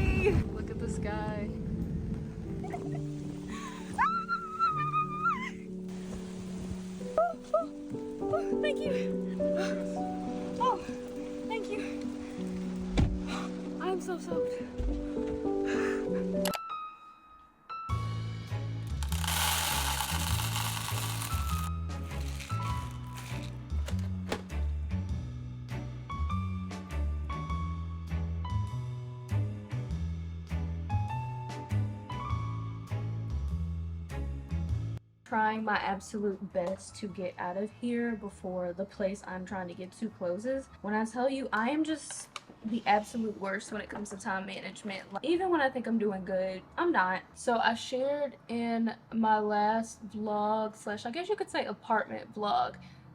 finally! Look at the sky. Thank you. Oh, thank you. I'm so soaked. Trying my absolute best to get out of here before the place I'm trying to get to closes. When I tell you, I am just the absolute worst when it comes to time management. Like, even when I think I'm doing good, I'm not. So I shared in my last vlog slash I guess you could say apartment vlog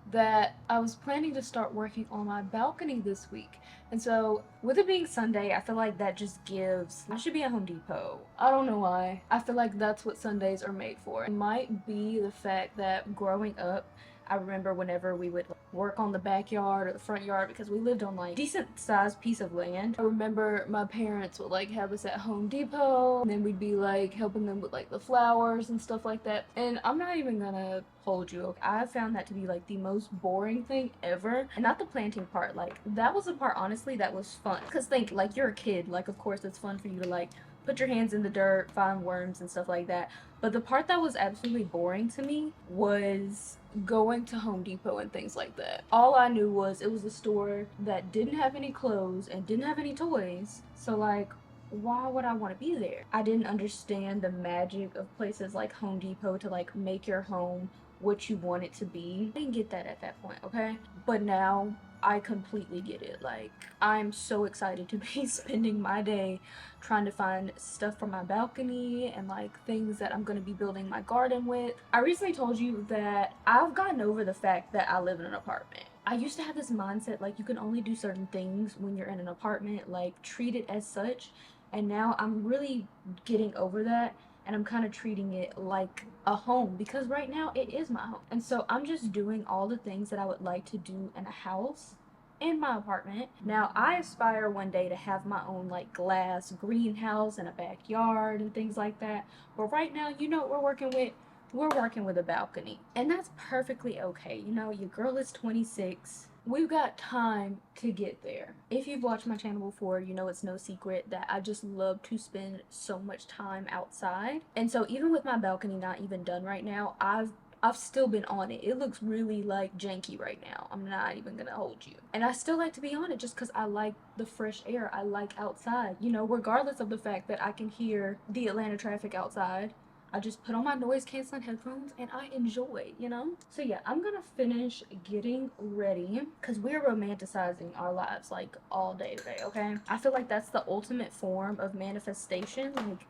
that I was planning to start working on my balcony this week. And so with it being Sunday, I feel like that just gives, I should be at Home Depot. I don't know why. I feel like that's what Sundays are made for. It might be the fact that growing up, I remember whenever we would work on the backyard or the front yard, because we lived on like decent sized piece of land. I remember my parents would like have us at Home Depot, and then we'd be like helping them with like the flowers and stuff like that. And I'm not even gonna hold you. I found that to be like the most boring thing ever. And not the planting part. Like that was the part honestly that was fun. Cause think like you're a kid. Like of course it's fun for you to like put your hands in the dirt, find worms and stuff like that. But the part that was absolutely boring to me was going to Home Depot and things like that. All I knew was it was a store that didn't have any clothes and didn't have any toys. So like, why would I want to be there? I didn't understand the magic of places like Home Depot to like make your home what you want it to be. I didn't get that at that point, okay? But now I completely get it. Like, I'm so excited to be spending my day trying to find stuff for my balcony and like things that I'm going to be building my garden with. I recently told you that I've gotten over the fact that I live in an apartment. I used to have this mindset like you can only do certain things when you're in an apartment, like treat it as such. And now I'm really getting over that. And I'm kind of treating it like a home because right now it is my home. And so I'm just doing all the things that I would like to do in a house in my apartment. Now I aspire one day to have my own like glass greenhouse and a backyard and things like that. But right now, you know what we're working with? We're working with a balcony. And that's perfectly okay. You know, your girl is 26. We've got time to get there. If you've watched my channel before, you know it's no secret that I just love to spend so much time outside. And so even with my balcony not even done right now, I've still been on it. It looks really like janky right now. I'm not even gonna hold you. And I still like to be on it just because I like the fresh air. I like outside, you know, regardless of the fact that I can hear the Atlanta traffic outside. I just put on my noise canceling headphones and I enjoy, you know? So yeah, I'm gonna finish getting ready because we're romanticizing our lives like all day today, okay? I feel like that's the ultimate form of manifestation. Like,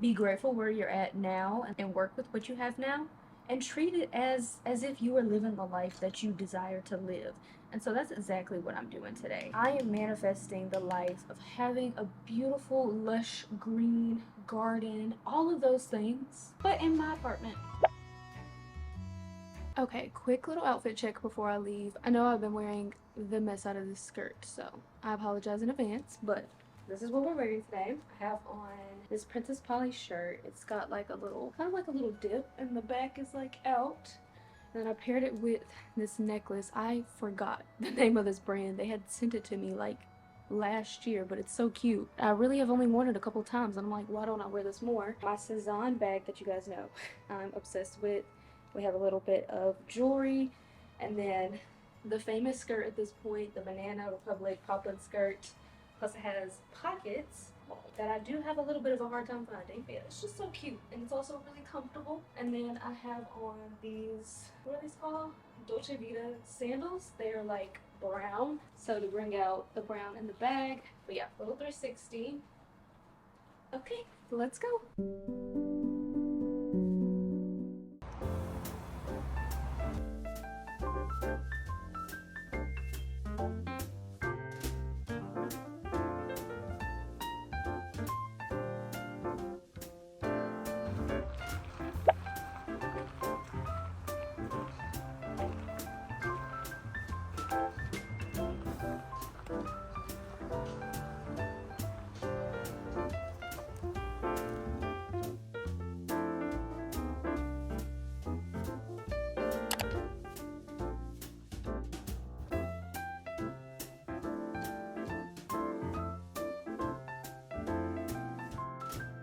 be grateful where you're at now and work with what you have now and treat it as if you were living the life that you desire to live. And so that's exactly what I'm doing today. I am manifesting the life of having a beautiful, lush, green garden, all of those things, but in my apartment. Okay, quick little outfit check before I leave. I know I've been wearing the mess out of this skirt, so I apologize in advance, but this is what we're wearing today. I have on this Princess Polly shirt. It's got like a little, kind of like a little dip, and the back is like out. And then I paired it with this necklace. I forgot the name of this brand. They had sent it to me like last year, but it's so cute. I really have only worn it a couple times, and I'm like, why don't I wear this more? My Cezanne bag that you guys know I'm obsessed with. We have a little bit of jewelry, and then the famous skirt at this point, the Banana Republic poplin skirt. Plus it has pockets that I do have a little bit of a hard time finding. But yeah, it's just so cute, and it's also really comfortable. And then I have on these, what are these called? Dolce Vita sandals. They're like brown, so to bring out the brown in the bag. But yeah, little 360. Okay, let's go.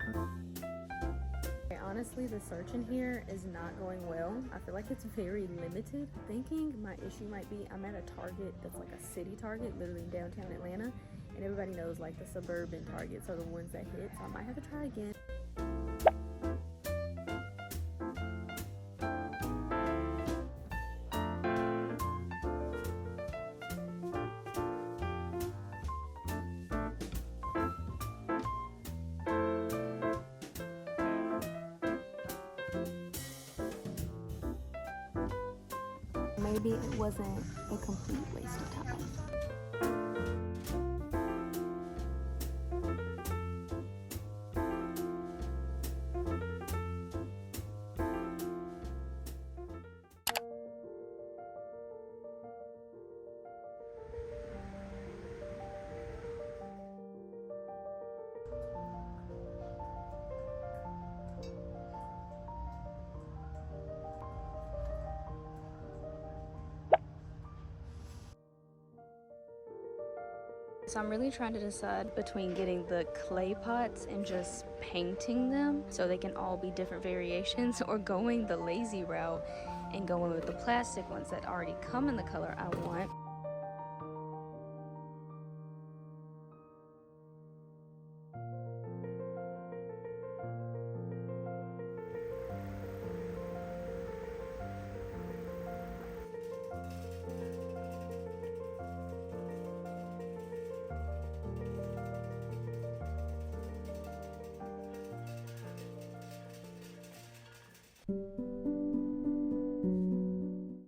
Okay, honestly, the search in here is not going well. I feel like it's very limited. Thinking my issue might be I'm at a Target that's like a city Target, literally in downtown Atlanta, and everybody knows like the suburban Targets are the ones that hit, so I might have to try again. Maybe it wasn't a complete waste of time. So I'm really trying to decide between getting the clay pots and just painting them so they can all be different variations, or going the lazy route and going with the plastic ones that already come in the color I want.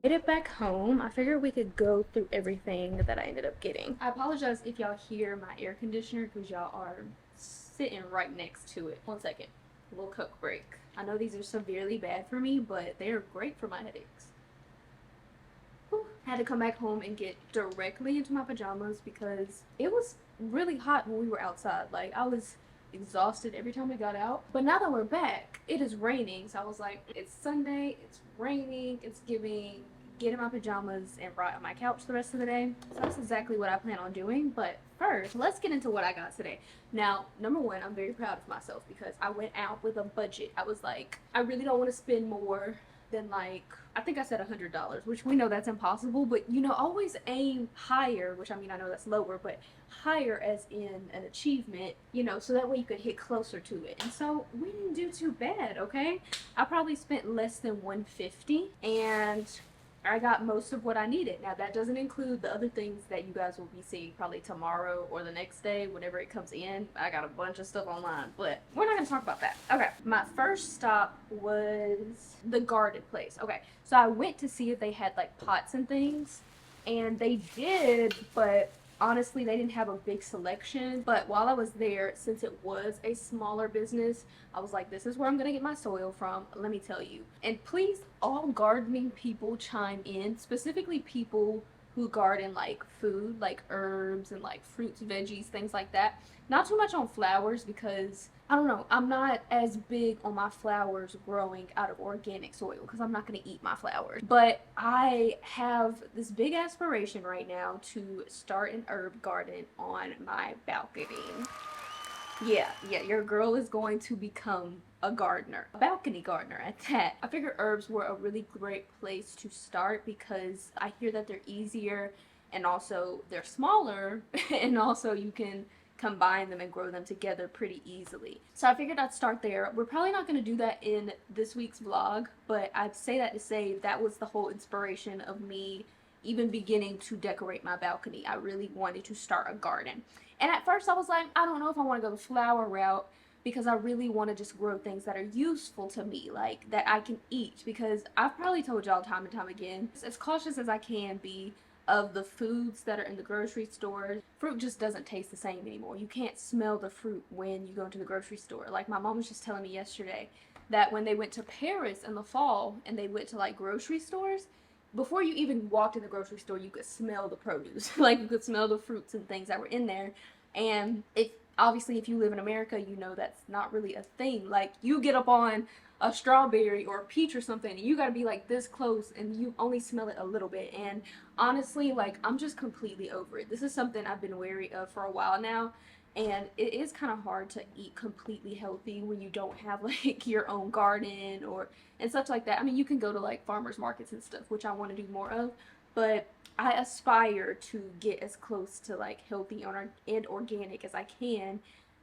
Made it back home. I figured we could go through everything that I ended up getting. I apologize if y'all hear my air conditioner because y'all are sitting right next to it. 1 second, a little Coke break. I know these are severely bad for me, but they're great for my headaches. Whew. Had to come back home and get directly into my pajamas because it was really hot when we were outside. Like, I was exhausted every time we got out. But now that we're back, it is raining, so I was like, it's Sunday, it's raining, it's giving get in my pajamas and rot on my couch the rest of the day. So that's exactly what I plan on doing. But first, let's get into what I got today. Now, number one, I'm very proud of myself because I went out with a budget. I was like, I really don't want to spend more than, like, I think I said $100, which we know that's impossible, but you know, always aim higher, which I mean, I know that's lower, but higher as in an achievement, you know, so that way you could hit closer to it. And so we didn't do too bad, okay? I probably spent less than $150 and I got most of what I needed. Now, that doesn't include the other things that you guys will be seeing probably tomorrow or the next day, whenever it comes in. I got a bunch of stuff online, but we're not gonna talk about that. Okay, my first stop was the garden place. Okay, so I went to see if they had like pots and things, and they did, but honestly, they didn't have a big selection. But while I was there, since it was a smaller business, I was like, this is where I'm gonna get my soil from, let me tell you. And please, all gardening people chime in, specifically people who garden like food, like herbs and like fruits, veggies, things like that. Not too much on flowers because I don't know, I'm not as big on my flowers growing out of organic soil because I'm not going to eat my flowers. But I have this big aspiration right now to start an herb garden on my balcony. Yeah, your girl is going to become a gardener, a balcony gardener at that. I figured herbs were a really great place to start because I hear that they're easier and also they're smaller and also you can combine them and grow them together pretty easily. So I figured I'd start there. We're probably not going to do that in this week's vlog, but I'd say that to say that was the whole inspiration of me even beginning to decorate my balcony. I really wanted to start a garden. And at first I was like, I don't know if I want to go the flower route because I really want to just grow things that are useful to me, like that I can eat, because I've probably told y'all time and time again, as cautious as I can be of the foods that are in the grocery store. Fruit just doesn't taste the same anymore. You can't smell the fruit when you go into the grocery store. Like my mom was just telling me yesterday that when they went to Paris in the fall and they went to like grocery stores, before you even walked in the grocery store, you could smell the produce. Like you could smell the fruits and things that were in there. And obviously if you live in America, you know that's not really a thing. Like you get up on a strawberry or a peach or something and you gotta be like this close and you only smell it a little bit. And honestly, like I'm just completely over it. This is something I've been wary of for a while now, And it is kind of hard to eat completely healthy when you don't have like your own garden or and such like that. I mean, you can go to like farmers markets and stuff, which I want to do more of, but I aspire to get as close to like healthy and organic as I can.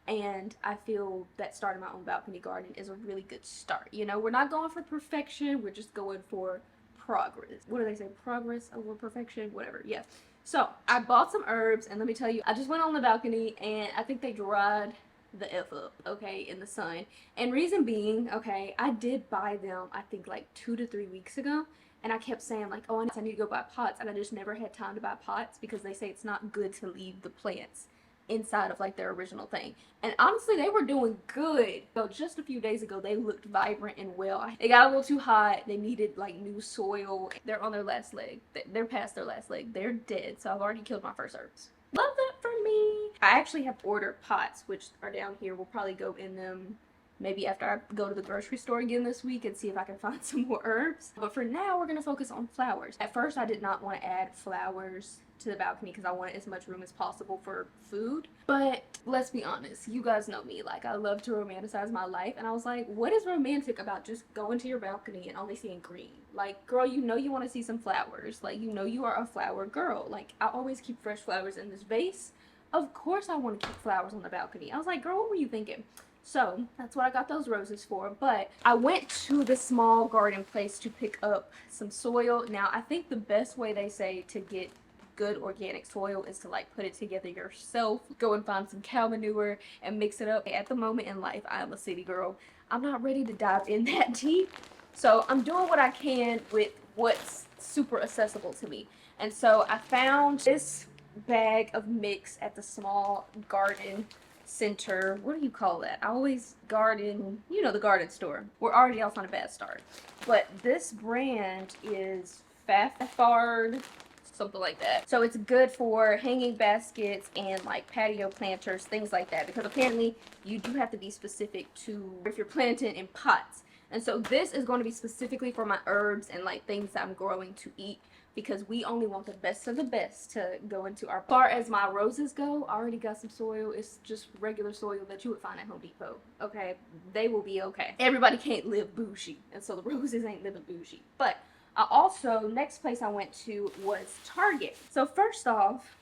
And I feel that starting my own balcony garden is a really good start. You know, we're not going for perfection, we're just going for progress. What do they say? Progress over perfection? Whatever. Yeah. So I bought some herbs, and let me tell you, I just went on the balcony, and I think they dried the F up, okay, in the sun. And reason being, okay, I did buy them, I think like 2 to 3 weeks ago, and I kept saying like, oh, I need to go buy pots, and I just never had time to buy pots because they say it's not good to leave the plants inside of like their original thing. And honestly, they were doing good. So just a few days ago, they looked vibrant and well. It got a little too hot. They needed like new soil. They're on their last leg. They're past their last leg. They're dead. So I've already killed my first herbs. Love that for me. I actually have ordered pots, which are down here. We'll probably go in them maybe after I go to the grocery store again this week and see if I can find some more herbs. But for now, we're going to focus on flowers. At first, I did not want to add flowers to the balcony because I wanted as much room as possible for food. But let's be honest, you guys know me. Like, I love to romanticize my life. And I was like, what is romantic about just going to your balcony and only seeing green? Like, girl, you know you want to see some flowers. Like, you know you are a flower girl. Like, I always keep fresh flowers in this vase. Of course I want to keep flowers on the balcony. I was like, girl, what were you thinking? So that's what I got those roses for. But I went to the small garden place to pick up some soil. Now, I think the best way they say to get good organic soil is to like put it together yourself. Go and find some cow manure and mix it up. At the moment in life, I am a city girl. I'm not ready to dive in that deep. So I'm doing what I can with what's super accessible to me. And so I found this bag of mix at the small garden center. What do you call that? I always garden, you know, the garden store. We're already off on a bad start. But this brand is Fafard, something like that. So it's good for hanging baskets and like patio planters, things like that. Because apparently you do have to be specific to if you're planting in pots. And so this is going to be specifically for my herbs and like things that I'm growing to eat, because we only want the best of the best to go into our. As far as my roses go, I already got some soil. It's just regular soil that you would find at Home Depot. Okay, they will be okay. Everybody can't live bougie, and so the roses ain't living bougie. But I also, next place I went to was Target. So first off,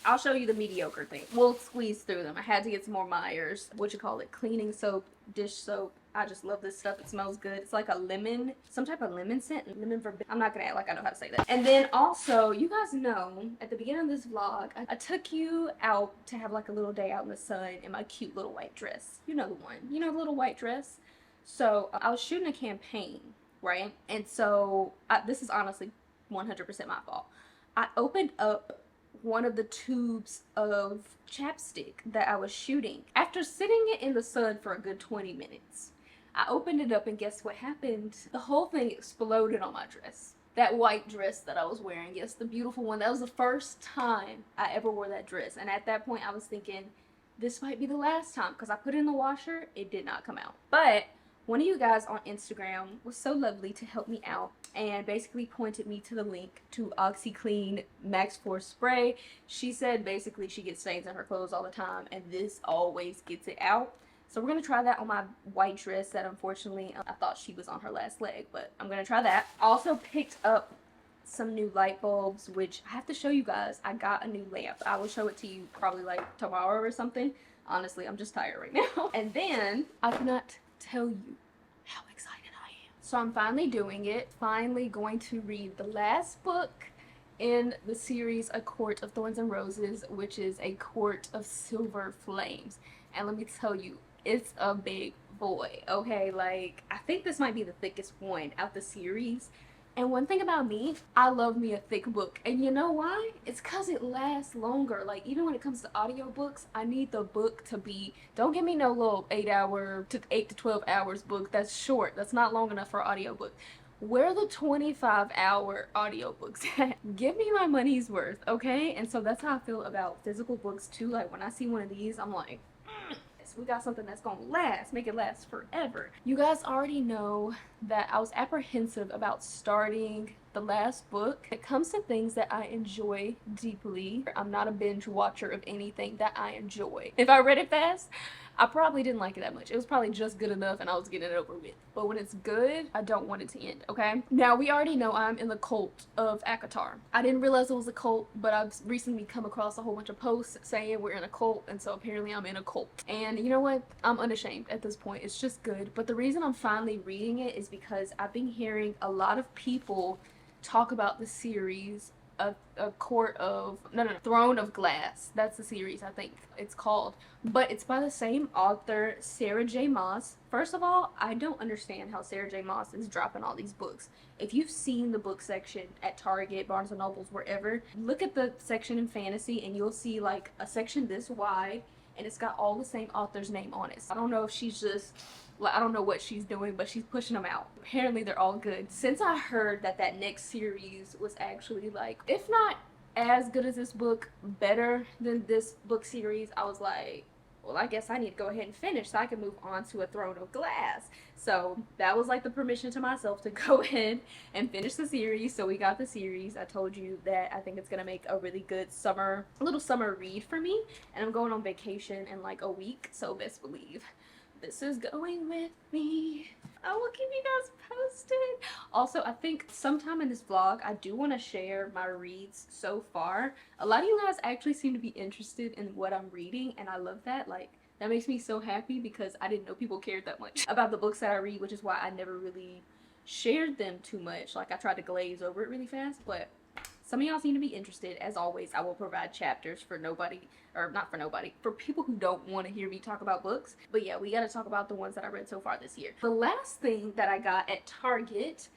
I'll show you the mediocre thing. We'll squeeze through them. I had to get some more Myers, what you call it, cleaning soap, dish soap. I just love this stuff. It smells good. It's like a lemon, some type of lemon scent. Lemon verbena. I'm not gonna act like I know how to say that. And then also, you guys know, at the beginning of this vlog, I took you out to have like a little day out in the sun in my cute little white dress. You know the one. You know the little white dress? So I was shooting a campaign, right? And so this is honestly 100% my fault. I opened up one of the tubes of chapstick that I was shooting. After sitting it in the sun for a good 20 minutes, I opened it up and guess what happened? The whole thing exploded on my dress. That white dress that I was wearing, yes, the beautiful one. That was the first time I ever wore that dress. And at that point I was thinking, this might be the last time, because I put it in the washer, it did not come out. But one of you guys on Instagram was so lovely to help me out and basically pointed me to the link to OxyClean Max Force Spray. She said basically she gets stains in her clothes all the time and this always gets it out. So we're going to try that on my white dress that unfortunately I thought she was on her last leg, but I'm going to try that. I also picked up some new light bulbs, which I have to show you guys. I got a new lamp. I will show it to you probably like tomorrow or something. Honestly, I'm just tired right now. And then I cannot tell you how excited I am. So I'm finally doing it. Finally going to read the last book in the series A Court of Thorns and Roses, which is A Court of Silver Flames. And let me tell you, it's a big boy, okay? Like, I think this might be the thickest one out the series. And one thing about me, I love me a thick book. And you know why? It's because it lasts longer. Like, even when it comes to audiobooks, I need the book to be, don't give me no little 8 to 12 hours book. That's short. That's not long enough for an audiobook. Where are the 25-hour audiobooks at? Give me my money's worth, okay? And so that's how I feel about physical books too. Like, when I see one of these, I'm like, We got something that's gonna last, make it last forever. You guys already know that I was apprehensive about starting the last book. When it comes to things that I enjoy deeply, I'm not a binge watcher of anything that I enjoy. If I read it fast, I probably didn't like it that much. It was probably just good enough and I was getting it over with. But when it's good, I don't want it to end, okay? Now, we already know I'm in the cult of ACOTAR. I didn't realize it was a cult, but I've recently come across a whole bunch of posts saying we're in a cult, and so apparently I'm in a cult. And you know what? I'm unashamed at this point. It's just good. But the reason I'm finally reading it is because I've been hearing a lot of people talk about the series Throne of Glass. That's the series, I think it's called. But it's by the same author, Sarah J. Maas. First of all, I don't understand how Sarah J. Maas is dropping all these books. If you've seen the book section at Target, Barnes & Nobles, wherever, look at the section in fantasy and you'll see like a section this wide and it's got all the same author's name on it. So I don't know if she's just, like, I don't know what she's doing, but she's pushing them out. Apparently they're all good. Since I heard that that next series was actually like, if not as good as this book, better than this book series, I was like, well, I guess I need to go ahead and finish so I can move on to A Throne of Glass. So that was like the permission to myself to go ahead and finish the series. So we got the series. I told you that I think it's gonna make a really good little summer read for me. And I'm going on vacation in like a week, so best believe this is going with me. I will keep you guys posted. Also, I think sometime in this vlog, I do want to share my reads so far. A lot of you guys actually seem to be interested in what I'm reading, and I love that. Like, that makes me so happy because I didn't know people cared that much about the books that I read, which is why I never really shared them too much. Like, I tried to glaze over it really fast, but some of y'all seem to be interested. As always, I will provide chapters for nobody, or not for nobody, for people who don't want to hear me talk about books. But yeah, we got to talk about the ones that I read so far this year. The last thing that I got at Target,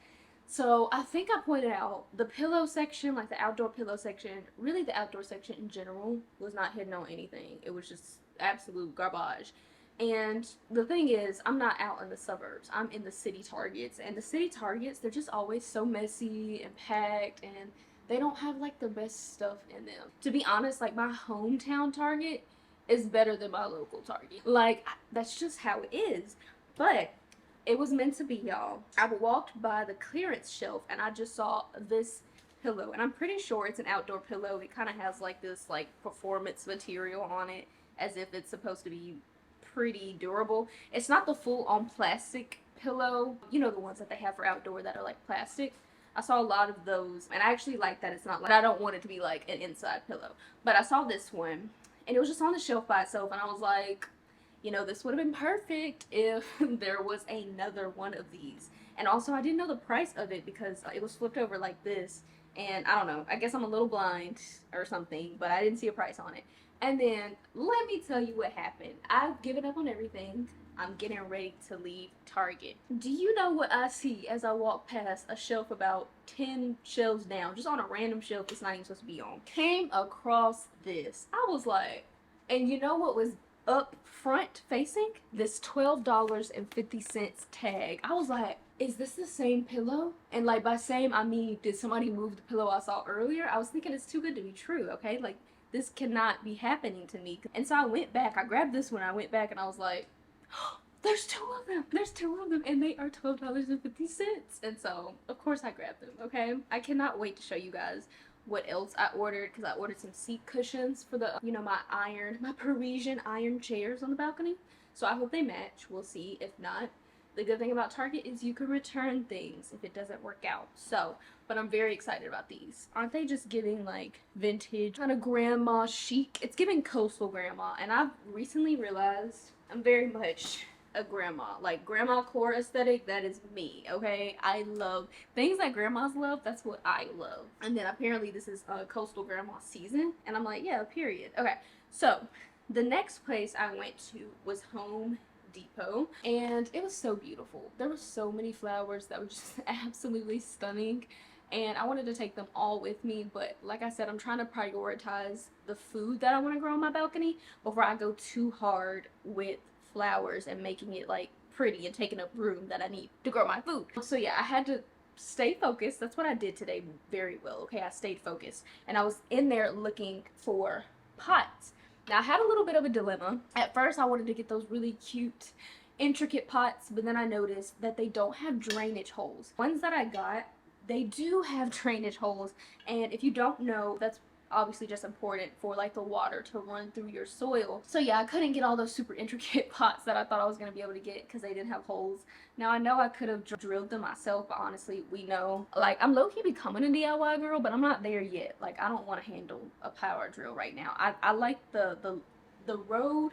so I think I pointed out the pillow section, like the outdoor pillow section, really the outdoor section in general was not hidden on anything. It was just absolute garbage. And the thing is, I'm not out in the suburbs. I'm in the city Targets. And the city Targets, they're just always so messy and packed, and they don't have like the best stuff in them. To be honest, like my hometown Target is better than my local Target. Like, that's just how it is. But it was meant to be, y'all. I walked by the clearance shelf and I just saw this pillow, and I'm pretty sure it's an outdoor pillow. It kind of has like this like performance material on it, as if it's supposed to be pretty durable. It's not the full on plastic pillow, you know, the ones that they have for outdoor that are like plastic. I saw a lot of those, and I actually like that it's not like, I don't want it to be like an inside pillow. But I saw this one, and it was just on the shelf by itself, and I was like, you know, this would have been perfect if there was another one of these. And also, I didn't know the price of it because it was flipped over like this, and I don't know, I guess I'm a little blind or something, but I didn't see a price on it. And then, let me tell you what happened. I've given up on everything. I'm getting ready to leave Target. Do you know what I see as I walk past a shelf about 10 shelves down, just on a random shelf it's not even supposed to be on? Came across this. I was like, and you know what was up front facing? This $12.50 tag. I was like, is this the same pillow? And like, by same, I mean, did somebody move the pillow I saw earlier? I was thinking it's too good to be true, okay? Like, this cannot be happening to me. And so I went back, I grabbed this one, I went back and I was like, there's two of them. There's two of them, and they are $12.50. And so, of course, I grabbed them. Okay, I cannot wait to show you guys what else I ordered, because I ordered some seat cushions for the, you know, my Parisian iron chairs on the balcony. So I hope they match. We'll see. If not, the good thing about Target is you can return things if it doesn't work out. So, but I'm very excited about these. Aren't they just giving like vintage kind of grandma chic? It's giving coastal grandma, and I've recently realized I'm very much a grandma, like grandma core aesthetic. That is me, okay? I love things that grandmas love. That's what I love. And then apparently this is coastal grandma season, and I'm like, yeah, period. Okay, so the next place I went to was Home Depot, and it was so beautiful. There were so many flowers that were just absolutely stunning, and I wanted to take them all with me, but like I said, I'm trying to prioritize the food that I want to grow on my balcony before I go too hard with flowers and making it like pretty and taking up room that I need to grow my food. So yeah, I had to stay focused. That's what I did today very well. Okay, I stayed focused, and I was in there looking for pots. Now, I had a little bit of a dilemma. At first, I wanted to get those really cute, intricate pots, but then I noticed that they don't have drainage holes. Ones that I got, they do have drainage holes, and if you don't know, that's obviously just important for like the water to run through your soil. So yeah, I couldn't get all those super intricate pots that I thought I was going to be able to get because they didn't have holes. Now I know I could have drilled them myself, but honestly, we know, like, I'm low-key becoming a DIY girl, but I'm not there yet. Like, I don't want to handle a power drill right now. I like the road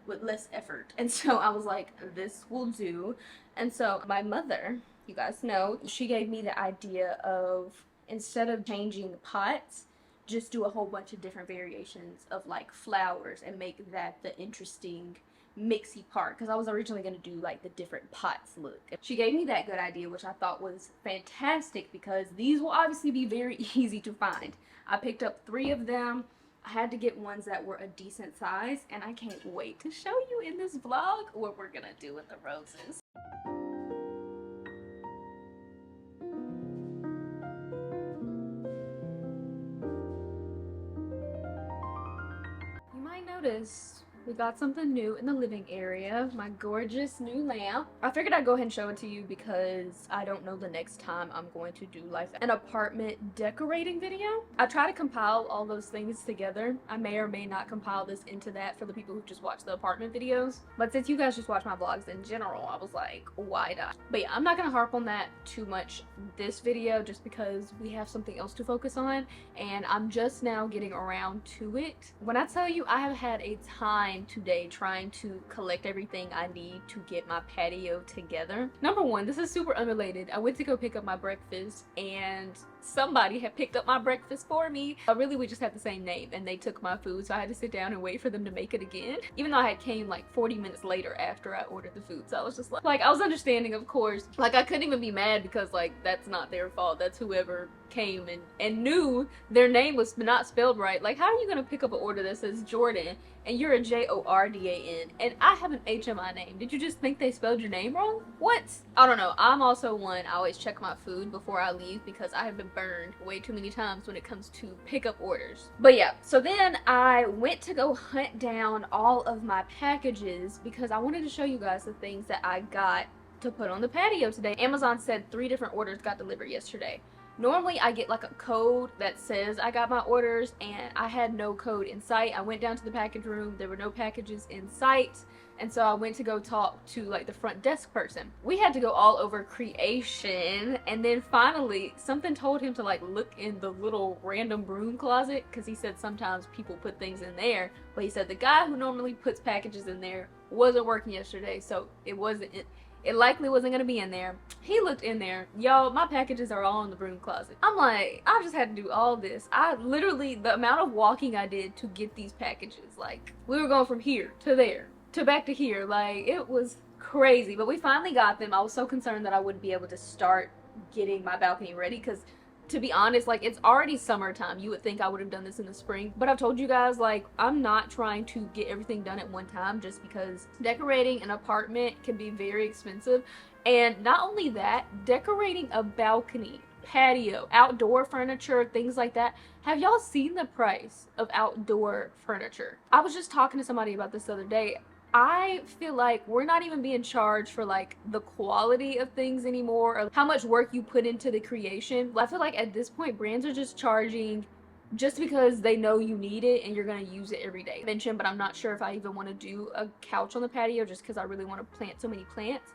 with less effort, and so I was like, this will do. And so my mother, you guys know, she gave me the idea of, instead of changing the pots, just do a whole bunch of different variations of like flowers and make that the interesting mixy part, because I was originally going to do like the different pots look. She gave me that good idea, which I thought was fantastic because these will obviously be very easy to find. I picked up 3 of them. I had to get ones that were a decent size, and I can't wait to show you in this vlog what we're gonna do with the roses. You might notice we got something new in the living area, my gorgeous new lamp. I figured I'd go ahead and show it to you because I don't know the next time I'm going to do like an apartment decorating video. I try to compile all those things together. I may or may not compile this into that for the people who just watch the apartment videos. But since you guys just watch my vlogs in general, I was like, why not? But yeah, I'm not gonna harp on that too much this video just because we have something else to focus on and I'm just now getting around to it. When I tell you I have had a time today trying to collect everything I need to get my patio together. Number one, this is super unrelated. I went to go pick up my breakfast and somebody had picked up my breakfast for me. Really, we just had the same name and they took my food, so I had to sit down and wait for them to make it again. Even though I had came like 40 minutes later after I ordered the food. So I was just like I was understanding, of course. Like I couldn't even be mad because like that's not their fault. That's whoever came and knew their name was not spelled right. Like, how are you gonna pick up an order that says Jordan and you're a Jordan and I have an H in my name? Did you just think they spelled your name wrong? What? I don't know. I'm also one, I always check my food before I leave because I have been burned way too many times when it comes to pickup orders. But yeah, so then I went to go hunt down all of my packages because I wanted to show you guys the things that I got to put on the patio today. Amazon said 3 different orders got delivered yesterday. Normally I get like a code that says I got my orders and I had no code in sight. I went down to the package room, there were no packages in sight, and so I went to go talk to like the front desk person. We had to go all over creation, and then finally something told him to like look in the little random broom closet because he said sometimes people put things in there, but he said the guy who normally puts packages in there wasn't working yesterday, so it likely wasn't gonna be in there. He looked in there. Y'all, my packages are all in the broom closet. I'm like, I just had to do all this. I literally, the amount of walking I did to get these packages, like, we were going from here to there to back to here. Like, it was crazy. But we finally got them. I was so concerned that I wouldn't be able to start getting my balcony ready because, to be honest, like, it's already summertime. You would think I would have done this in the spring, but I've told you guys, like, I'm not trying to get everything done at one time just because decorating an apartment can be very expensive. And not only that, decorating a balcony, patio, outdoor furniture, things like that. Have y'all seen the price of outdoor furniture? I was just talking to somebody about this the other day. I feel like we're not even being charged for like the quality of things anymore or how much work you put into the creation. I feel like at this point brands are just charging just because they know you need it and you're going to use it every day. Mentioned, but I'm not sure if I even want to do a couch on the patio just because I really want to plant so many plants.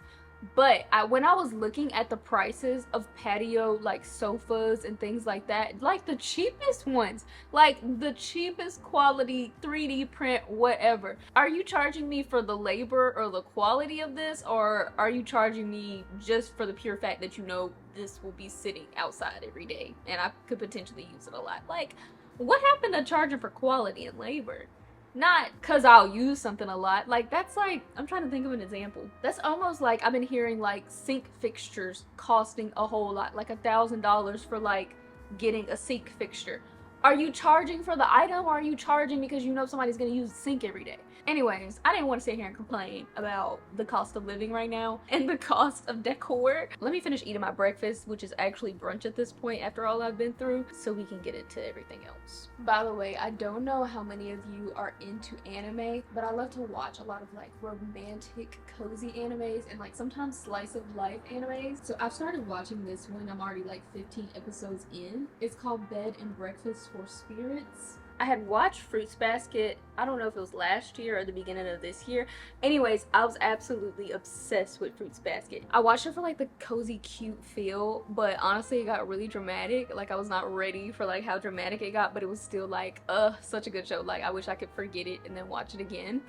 But when I was looking at the prices of patio like sofas and things like that, like the cheapest ones, like the cheapest quality 3D print whatever, are you charging me for the labor or the quality of this, or are you charging me just for the pure fact that you know this will be sitting outside every day and I could potentially use it a lot? Like, what happened to charging for quality and labor? Not because I'll use something a lot. Like, that's like, I'm trying to think of an example. That's almost like I've been hearing like sink fixtures costing a whole lot, like $1,000 for like getting a sink fixture. Are you charging for the item, or are you charging because you know somebody's gonna use the sink every day? Anyways, I didn't want to sit here and complain about the cost of living right now and the cost of decor. Let me finish eating my breakfast, which is actually brunch at this point after all I've been through, so we can get into everything else. By the way, I don't know how many of you are into anime, but I love to watch a lot of like romantic, cozy animes and like sometimes slice of life animes. So I've started watching this one. I'm already like 15 episodes in. It's called Bed and Breakfast for Spirits. I had watched Fruits Basket, I don't know if it was last year or the beginning of this year. Anyways, I was absolutely obsessed with Fruits Basket. I watched it for like the cozy, cute feel, but honestly it got really dramatic. Like I was not ready for like how dramatic it got, but it was still like, such a good show. Like I wish I could forget it and then watch it again.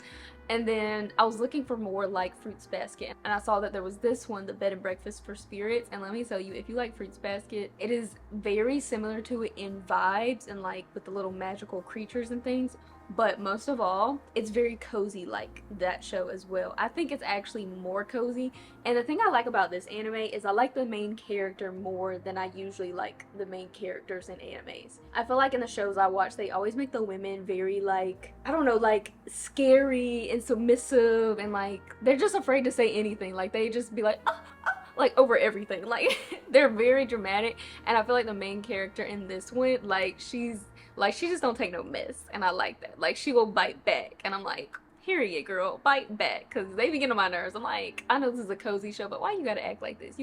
And then I was looking for more like Fruits Basket, and I saw that there was this one, the Bed and Breakfast for Spirits. And let me tell you, if you like Fruits Basket, it is very similar to it in vibes and like with the little magical creatures and things. But most of all, it's very cozy like that show as well. I think it's actually more cozy. And the thing I like about this anime is I like the main character more than I usually like the main characters in animes. I feel like in the shows I watch, they always make the women very like, I don't know, like scary and submissive, and like they're just afraid to say anything. Like they just be like, like over everything. Like they're very dramatic. And I feel like the main character in this one, like she just don't take no mess, and I like that. Like she will bite back, and I'm like, period, girl, bite back, because they be getting on my nerves. I'm like, I know this is a cozy show, but why you gotta act like this?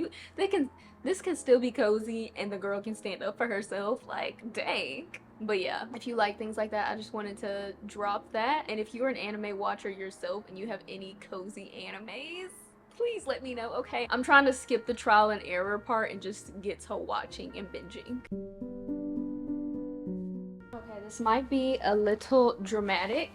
This can still be cozy, and the girl can stand up for herself. Like, dang. But yeah, if you like things like that, I just wanted to drop that. And if you're an anime watcher yourself and you have any cozy animes, please let me know, okay? I'm trying to skip the trial and error part and just get to watching and binging. Okay, this might be a little dramatic,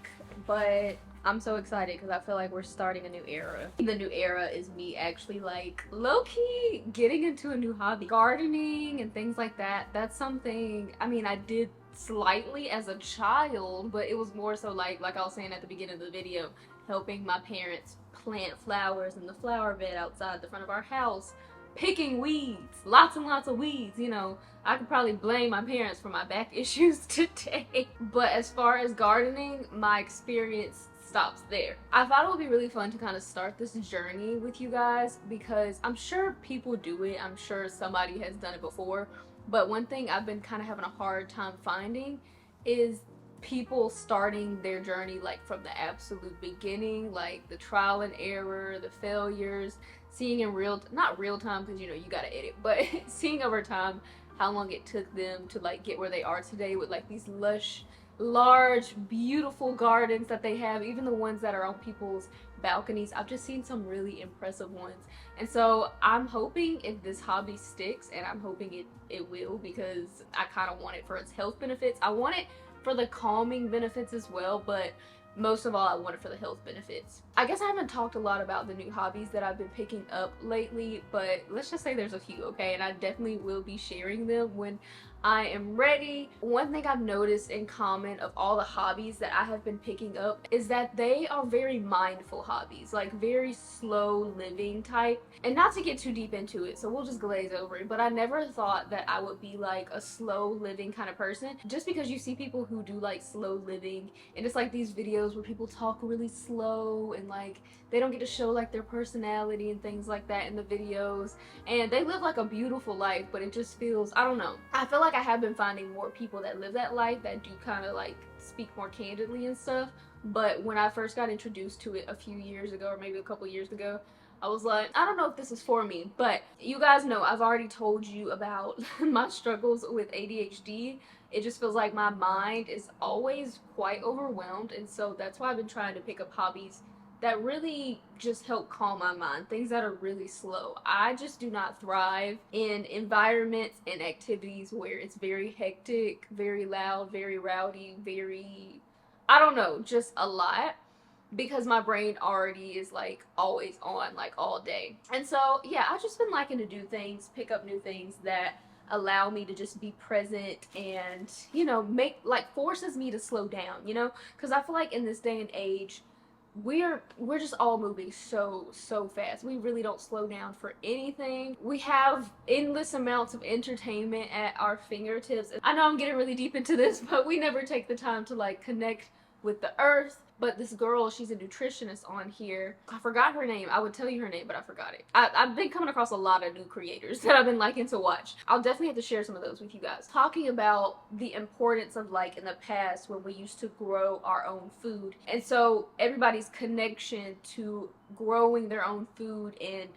but I'm so excited because I feel like we're starting a new era. The new era is me actually like low-key getting into a new hobby. Gardening and things like that. That's something, I mean, I did slightly as a child, but it was more so like I was saying at the beginning of the video, helping my parents plant flowers in the flower bed outside the front of our house, picking weeds, lots and lots of weeds. You know, I could probably blame my parents for my back issues today. But as far as gardening, my experience stops there. I thought it would be really fun to kind of start this journey with you guys, because I'm sure people do it. I'm sure somebody has done it before. But one thing I've been kind of having a hard time finding is people starting their journey like from the absolute beginning, like the trial and error, the failures, seeing in not real time, because you know you gotta edit, but seeing over time how long it took them to like get where they are today with like these lush, large, beautiful gardens that they have, even the ones that are on people's balconies. I've just seen some really impressive ones. And so I'm hoping if this hobby sticks, and I'm hoping it will, because I kind of want it for its health benefits. I want it for the calming benefits as well, but most of all I want it for the health benefits. I guess I haven't talked a lot about the new hobbies that I've been picking up lately, but let's just say there's a few, okay? And I definitely will be sharing them when I am ready. One thing I've noticed in common of all the hobbies that I have been picking up is that they are very mindful hobbies, like very slow living type. And not to get too deep into it, so we'll just glaze over it, but I never thought that I would be like a slow living kind of person, just because you see people who do like slow living, and it's like these videos where people talk really slow and like they don't get to show like their personality and things like that in the videos, and they live like a beautiful life, but it just feels, I don't know, I feel like I have been finding more people that live that life that do kind of like speak more candidly and stuff. But when I first got introduced to it a few years ago, or maybe a couple years ago, I was like, I don't know if this is for me. But you guys know I've already told you about my struggles with ADHD. It just feels like my mind is always quite overwhelmed, and so that's why I've been trying to pick up hobbies that really just help calm my mind, things that are really slow. I just do not thrive in environments and activities where it's very hectic, very loud, very rowdy, very, I don't know, just a lot, because my brain already is like always on, like all day. And so yeah, I've just been liking to do things, pick up new things that allow me to just be present, and you know, make like forces me to slow down, you know, because I feel like in this day and age we're just all moving so fast. We really don't slow down for anything. We have endless amounts of entertainment at our fingertips. I know I'm getting really deep into this, but we never take the time to like connect with the earth. But this girl, she's a nutritionist on here. I forgot her name. I would tell you her name, but I forgot it. I've been coming across a lot of new creators that I've been liking to watch. I'll definitely have to share some of those with you guys. Talking about the importance of like in the past when we used to grow our own food. And so everybody's connection to growing their own food and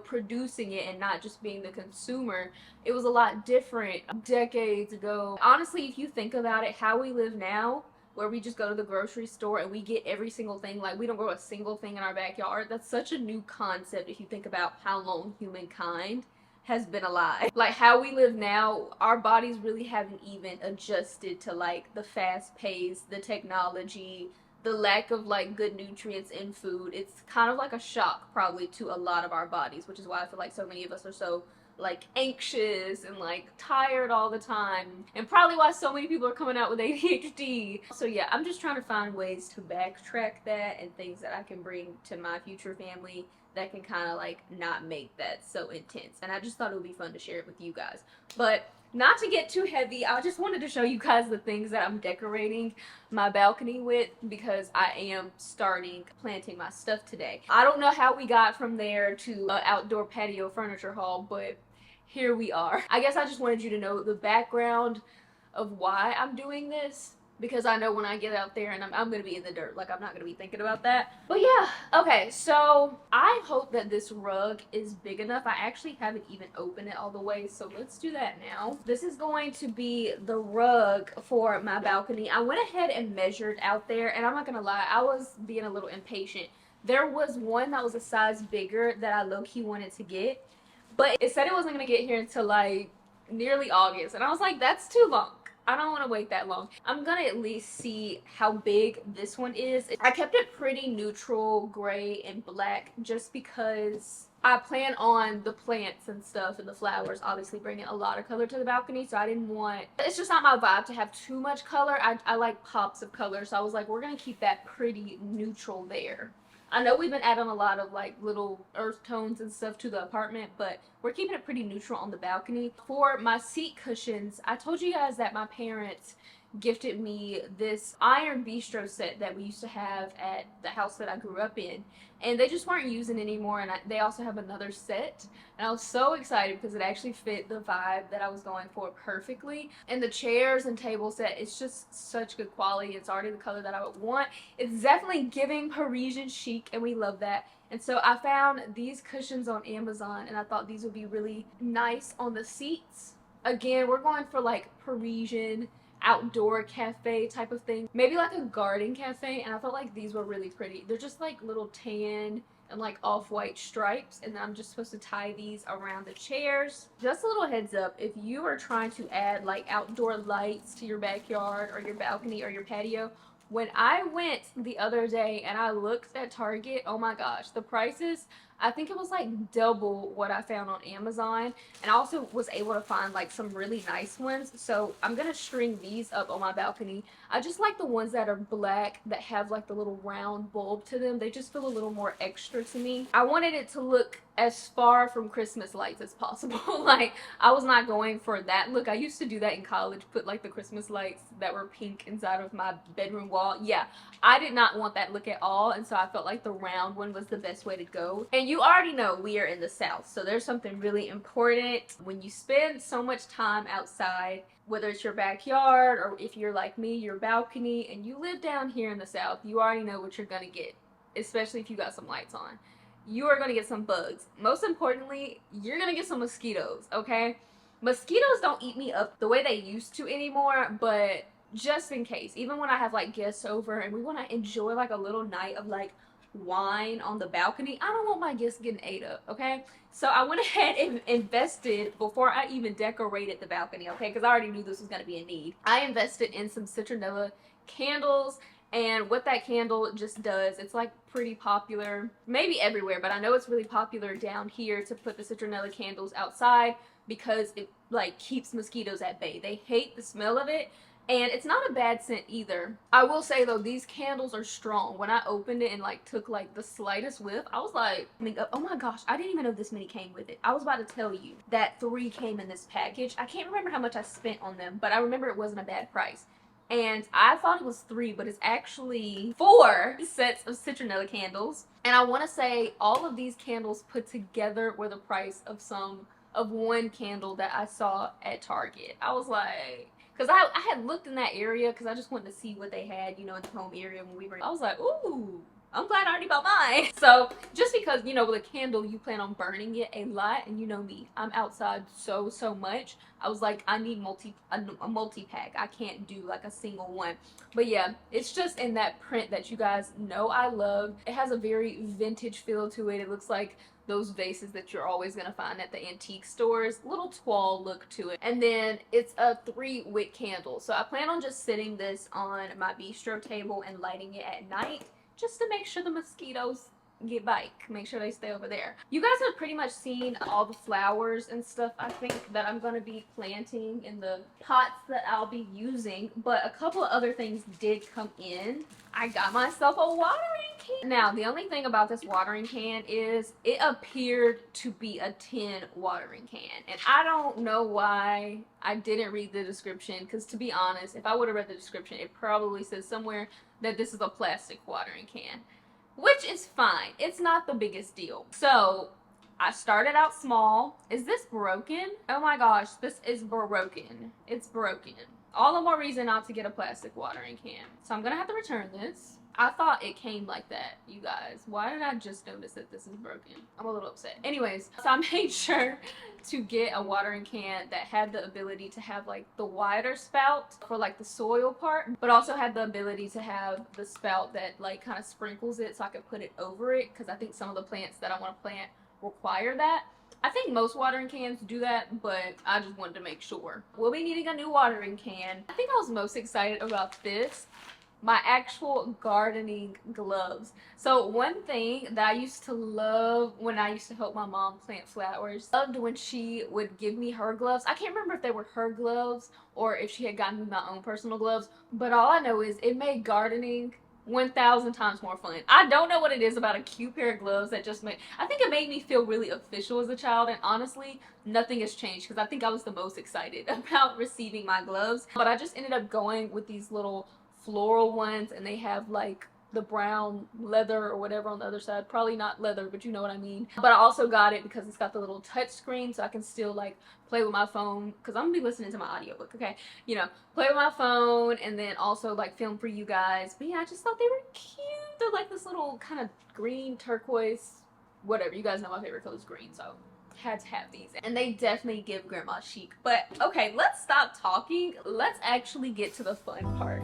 producing it and not just being the consumer, it was a lot different decades ago. Honestly, if you think about it, how we live now, where we just go to the grocery store and we get every single thing, like we don't grow a single thing in our backyard, that's such a new concept if you think about how long humankind has been alive. Like how we live now, our bodies really haven't even adjusted to like the fast pace, the technology, the lack of like good nutrients in food. It's kind of like a shock probably to a lot of our bodies, which is why I feel like so many of us are so like anxious and like tired all the time, and probably why so many people are coming out with ADHD. So yeah, I'm just trying to find ways to backtrack that and things that I can bring to my future family that can kind of like not make that so intense. And I just thought it would be fun to share it with you guys. But not to get too heavy, I just wanted to show you guys the things that I'm decorating my balcony with, because I am starting planting my stuff today. I don't know how we got from there to outdoor patio furniture haul, but here we are. I guess I just wanted you to know the background of why I'm doing this, because I know when I get out there and I'm gonna be in the dirt, like I'm not gonna be thinking about that. But yeah, okay, so I hope that this rug is big enough. I actually haven't even opened it all the way, so let's do that now. This is going to be the rug for my balcony. I went ahead and measured out there, and I'm not gonna lie, I was being a little impatient. There was one that was a size bigger that I low-key wanted to get, but it said it wasn't gonna get here until like nearly August, and I was like, that's too long. I don't want to wait that long. I'm gonna at least see how big this one is. I kept it pretty neutral, gray and black, just because I plan on the plants and stuff and the flowers obviously bringing a lot of color to the balcony, so I didn't want, it's just not my vibe to have too much color. I like pops of color, so I was like, we're gonna keep that pretty neutral there. I know we've been adding a lot of like little earth tones and stuff to the apartment, but we're keeping it pretty neutral on the balcony. For my seat cushions, I told you guys that my parents gifted me this iron bistro set that we used to have at the house that I grew up in, and they just weren't using it anymore, and they also have another set, and I was so excited because it actually fit the vibe that I was going for perfectly. And the chairs and table set, it's just such good quality. It's already the color that I would want. It's definitely giving Parisian chic, and we love that. And so I found these cushions on Amazon, and I thought these would be really nice on the seats. Again, we're going for like Parisian outdoor cafe type of thing, maybe like a garden cafe, and I felt like these were really pretty. They're just like little tan and like off-white stripes, and then I'm just supposed to tie these around the chairs. Just a little heads up, if you are trying to add like outdoor lights to your backyard or your balcony or your patio, when I went the other day and I looked at Target, oh my gosh, the prices, I think it was like double what I found on Amazon. And I also was able to find like some really nice ones. So I'm gonna string these up on my balcony. I just like the ones that are black that have like the little round bulb to them. They just feel a little more extra to me. I wanted it to look as far from Christmas lights as possible. Like I was not going for that look. I used to do that in college, put like the Christmas lights that were pink inside of my bedroom wall. Yeah, I did not want that look at all, and so I felt like the round one was the best way to go. And you already know we are in the South, so there's something really important. When you spend so much time outside, whether it's your backyard or if you're like me, your balcony, and you live down here in the South, you already know what you're gonna get, especially if you got some lights on. You are gonna get some bugs. Most importantly, you're gonna get some mosquitoes, okay? Mosquitoes don't eat me up the way they used to anymore, but just in case, even when I have like guests over and we want to enjoy like a little night of like wine on the balcony, I don't want my guests getting ate up, okay? So I went ahead and invested before I even decorated the balcony, okay? Because I already knew this was going to be a need. I invested in some citronella candles, and what that candle just does, it's like pretty popular, maybe everywhere, but I know it's really popular down here to put the citronella candles outside because it like keeps mosquitoes at bay. They hate the smell of it, And it's not a bad scent either. I will say though, these candles are strong. When I opened it and like took like the slightest whiff, I was like, oh my gosh, I didn't even know this many came with it. I was about to tell you that 3 came in this package. I can't remember how much I spent on them, but I remember it wasn't a bad price. And I thought it was 3, but it's actually 4 sets of citronella candles. And I want to say all of these candles put together were the price of one candle that I saw at Target. I was like, because I had looked in that area because I just wanted to see what they had, you know, in the home area when we were. I was like, ooh, I'm glad I already bought mine. So just because, you know, with a candle, you plan on burning it a lot, and you know me, I'm outside so much. I was like, I need a multi-pack. I can't do like a single one. But yeah, it's just in that print that you guys know I love. It has a very vintage feel to it. It looks like those vases that you're always gonna find at the antique stores. Little toile look to it. And then it's a 3-wick candle. So I plan on just sitting this on my bistro table and lighting it at night, just to make sure the mosquitoes get bite. Make sure they stay over there. You guys have pretty much seen all the flowers and stuff I think that I'm going to be planting in the pots that I'll be using, but a couple of other things did come in. I got myself a watering can. Now, the only thing about this watering can is it appeared to be a tin watering can, and I don't know why I didn't read the description, because to be honest, if I would have read the description, it probably says somewhere that this is a plastic watering can, which is fine. It's not the biggest deal. So I started out small. Is this broken? Oh my gosh, this is broken. It's broken. All the more reason not to get a plastic watering can. So I'm gonna have to return this. I thought it came like that, you guys. Why did I just notice that this is broken? I'm a little upset. Anyways, so I made sure to get a watering can that had the ability to have like the wider spout for like the soil part, but also had the ability to have the spout that like kind of sprinkles it so I could put it over it, because I think some of the plants that I want to plant require that. I think most watering cans do that, but I just wanted to make sure. We'll be needing a new watering can. I think I was most excited about this. My actual gardening gloves. So one thing that I used to love when I used to help my mom plant flowers, loved when she would give me her gloves. I can't remember if they were her gloves or if she had gotten me my own personal gloves, but all I know is it made gardening 1,000 times more fun. I don't know what it is about a cute pair of gloves that just I think it made me feel really official as a child, and honestly, nothing has changed because I think I was the most excited about receiving my gloves. But I just ended up going with these little floral ones, and they have like the brown leather or whatever on the other side. Probably not leather, but you know what I mean. But I also got it because it's got the little touch screen, so I can still like play with my phone, because I'm gonna be listening to my audiobook, okay? You know, play with my phone and then also like film for you guys. But yeah, I just thought they were cute. They're like this little kind of green turquoise, whatever. You guys know my favorite color is green, so had to have these, and they definitely give grandma chic. But okay, let's stop talking. Let's actually get to the fun part.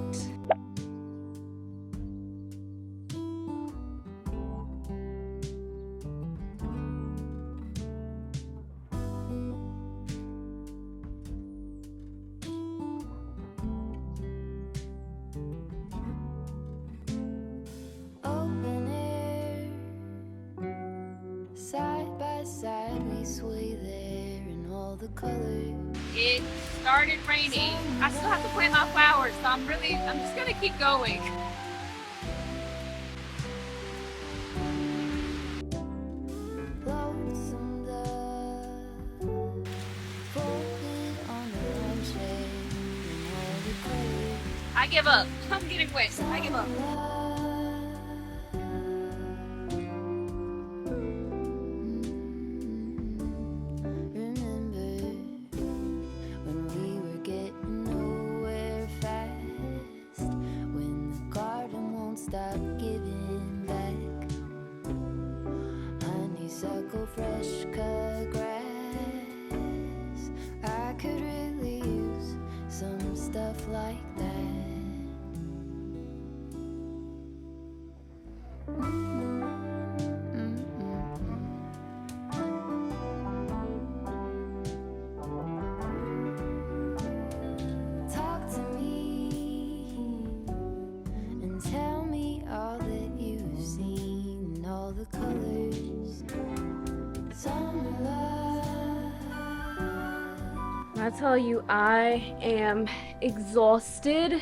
Open air, side by side we sway there in all the colors. It started raining. I still have to plant my flowers, so I'm just gonna keep going. Lonesome dove, folded on a lampshade in all the colors. I give up. I'm getting wet. I give up. Stop giving back. Honeysuckle, fresh cut grass. I could really use some stuff like that. Talk to me and tell me all that you've seen, all the colors. Summer love. My I tell you, I am exhausted,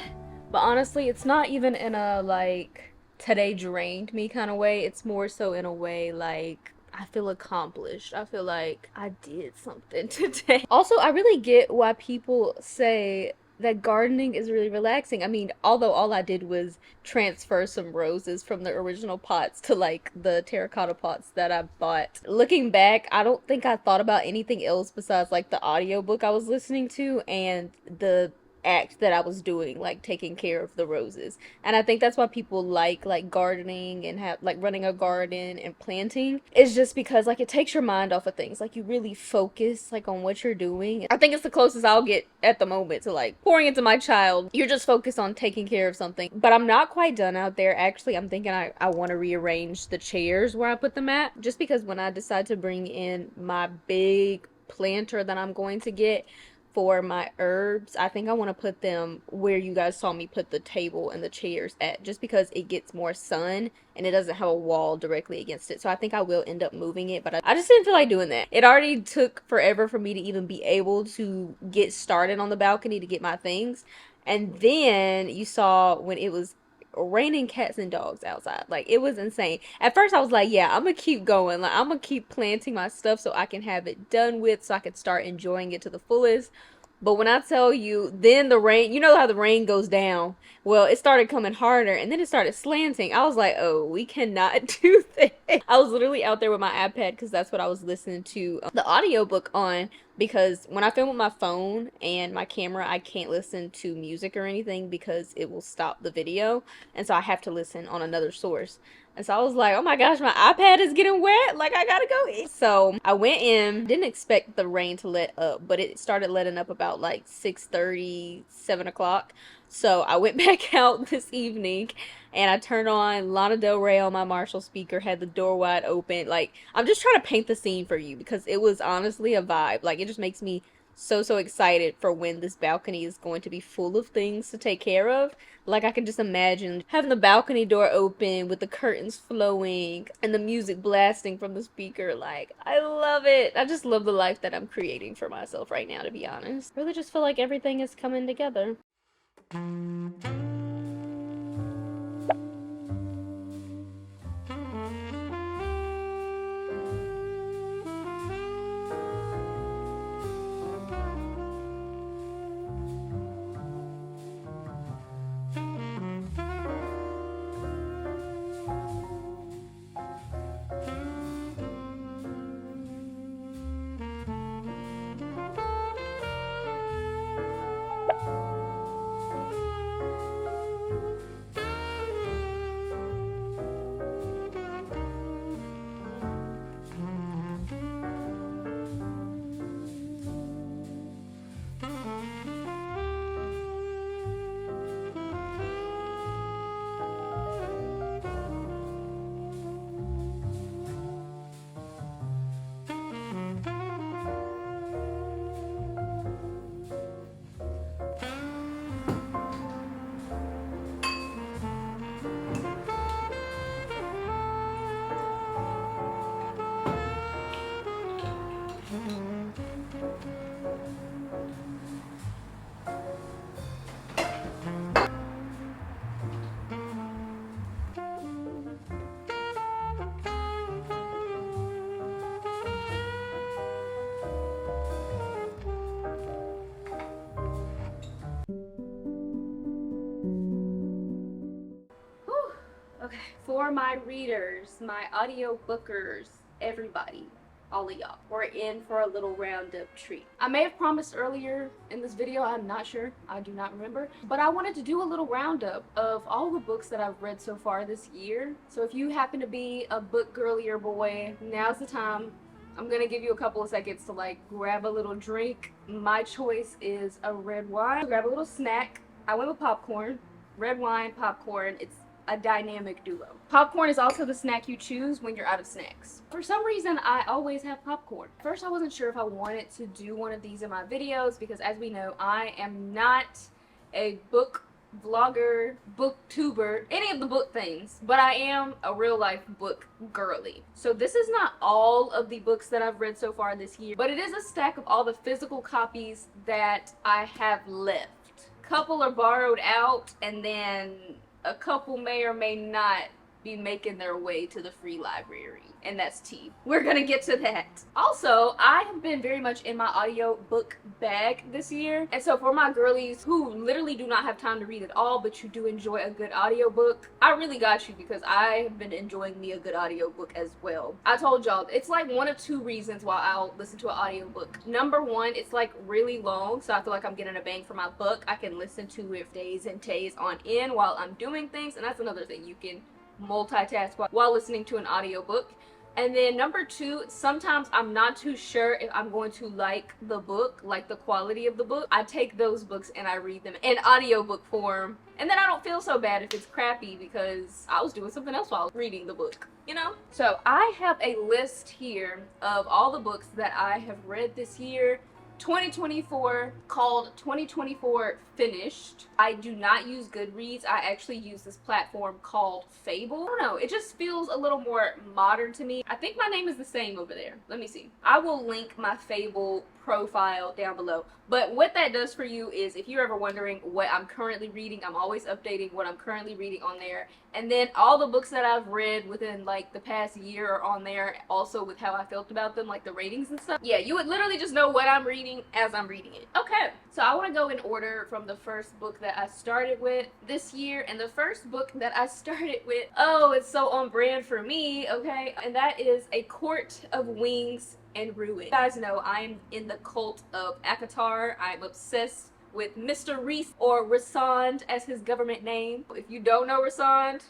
but honestly, it's not even in a like today drained me kind of way. It's more so in a way like I feel accomplished. I feel like I did something today. Also, I really get why people say that gardening is really relaxing. I mean, although all I did was transfer some roses from the original pots to like the terracotta pots that I bought. Looking back, I don't think I thought about anything else besides like the audiobook I was listening to and the act that I was doing, like taking care of the roses. And I think that's why people like gardening and have like running a garden and planting. Is just because like it takes your mind off of things. Like you really focus like on what you're doing. I think it's the closest I'll get at the moment to like pouring into my child. You're just focused on taking care of something. But I'm not quite done out there. Actually, I'm thinking I want to rearrange the chairs where I put them at. Just because when I decide to bring in my big planter that I'm going to get for my herbs, I think I want to put them where you guys saw me put the table and the chairs at, just because it gets more sun and it doesn't have a wall directly against it. So I think I will end up moving it, but I just didn't feel like doing that. It already took forever for me to even be able to get started on the balcony to get my things. And then you saw when it was raining cats and dogs outside. Like it was insane. At first I was like, yeah, I'm gonna keep going. Like I'm gonna keep planting my stuff so I can have it done with, so I can start enjoying it to the fullest. But when I tell you, then the rain, you know how the rain goes down. Well, it started coming harder and then it started slanting. I was like, oh, we cannot do that. I was literally out there with my iPad because that's what I was listening to the audiobook on. Because when I film with my phone and my camera, I can't listen to music or anything because it will stop the video. And so I have to listen on another source. And so I was like, oh my gosh, my iPad is getting wet. Like, I gotta go eat. So I went in, didn't expect the rain to let up, but it started letting up about like 6:30, 7 o'clock. So I went back out this evening and I turned on Lana Del Rey on my Marshall speaker, had the door wide open. Like, I'm just trying to paint the scene for you because it was honestly a vibe. Like, it just makes me so excited for when this balcony is going to be full of things to take care of. Like I can just imagine having the balcony door open with the curtains flowing and the music blasting from the speaker. Like I love it. I just love the life that I'm creating for myself right now, to be honest. I really just feel like everything is coming together. Okay, for my readers, my audio bookers, everybody, all of y'all, we're in for a little roundup treat. I may have promised earlier in this video, I'm not sure, I do not remember, but I wanted to do a little roundup of all the books that I've read so far this year. So if you happen to be a book girly or boy, now's the time. I'm gonna give you a couple of seconds to like grab a little drink. My choice is a red wine. Grab a little snack. I went with popcorn. Red wine, popcorn. It's a dynamic duo. Popcorn is also the snack you choose when you're out of snacks. For some reason, I always have popcorn. First, I wasn't sure if I wanted to do one of these in my videos because as we know, I am not a book vlogger, booktuber, any of the book things, but I am a real life book girly. So this is not all of the books that I've read so far this year, but it is a stack of all the physical copies that I have left. A couple are borrowed out, and then a couple may or may not be making their way to the free library, and that's tea. We're gonna get to that. Also, I have been very much in my audio book bag this year, and so for my girlies who literally do not have time to read at all, but you do enjoy a good audiobook, I really got you, because I have been enjoying me a good audiobook as well. I told y'all, it's like one of two reasons why I'll listen to an audiobook. Number one, it's like really long, so I feel like I'm getting a bang for my buck. I can listen to it days and days on end while I'm doing things, and that's another thing. You can multitask while listening to an audiobook. And then number two, sometimes I'm not too sure if I'm going to like the book, like the quality of the book. I take those books and I read them in audiobook form, and then I don't feel so bad if it's crappy because I was doing something else while reading the book, you know? So I have a list here of all the books that I have read this year, 2024, called 2024 Finished. I do not use Goodreads. I actually use this platform called Fable. I don't know, it just feels a little more modern to me. I think my name is the same over there. Let me see. I will link my Fable profile down below. But what that does for you is, if you're ever wondering what I'm currently reading, I'm always updating what I'm currently reading on there. And then all the books that I've read within like the past year are on there, also with how I felt about them, like the ratings and stuff. Yeah, you would literally just know what I'm reading as I'm reading it. Okay, so I want to go in order from the first book that I started with this year. And the first book that I started with, oh, it's so on brand for me, okay? And that is A Court of Wings and Ruin. You guys know I'm in the cult of ACOTAR. I'm obsessed with Mr. Reese, or Rasand as his government name. If you don't know Rasand,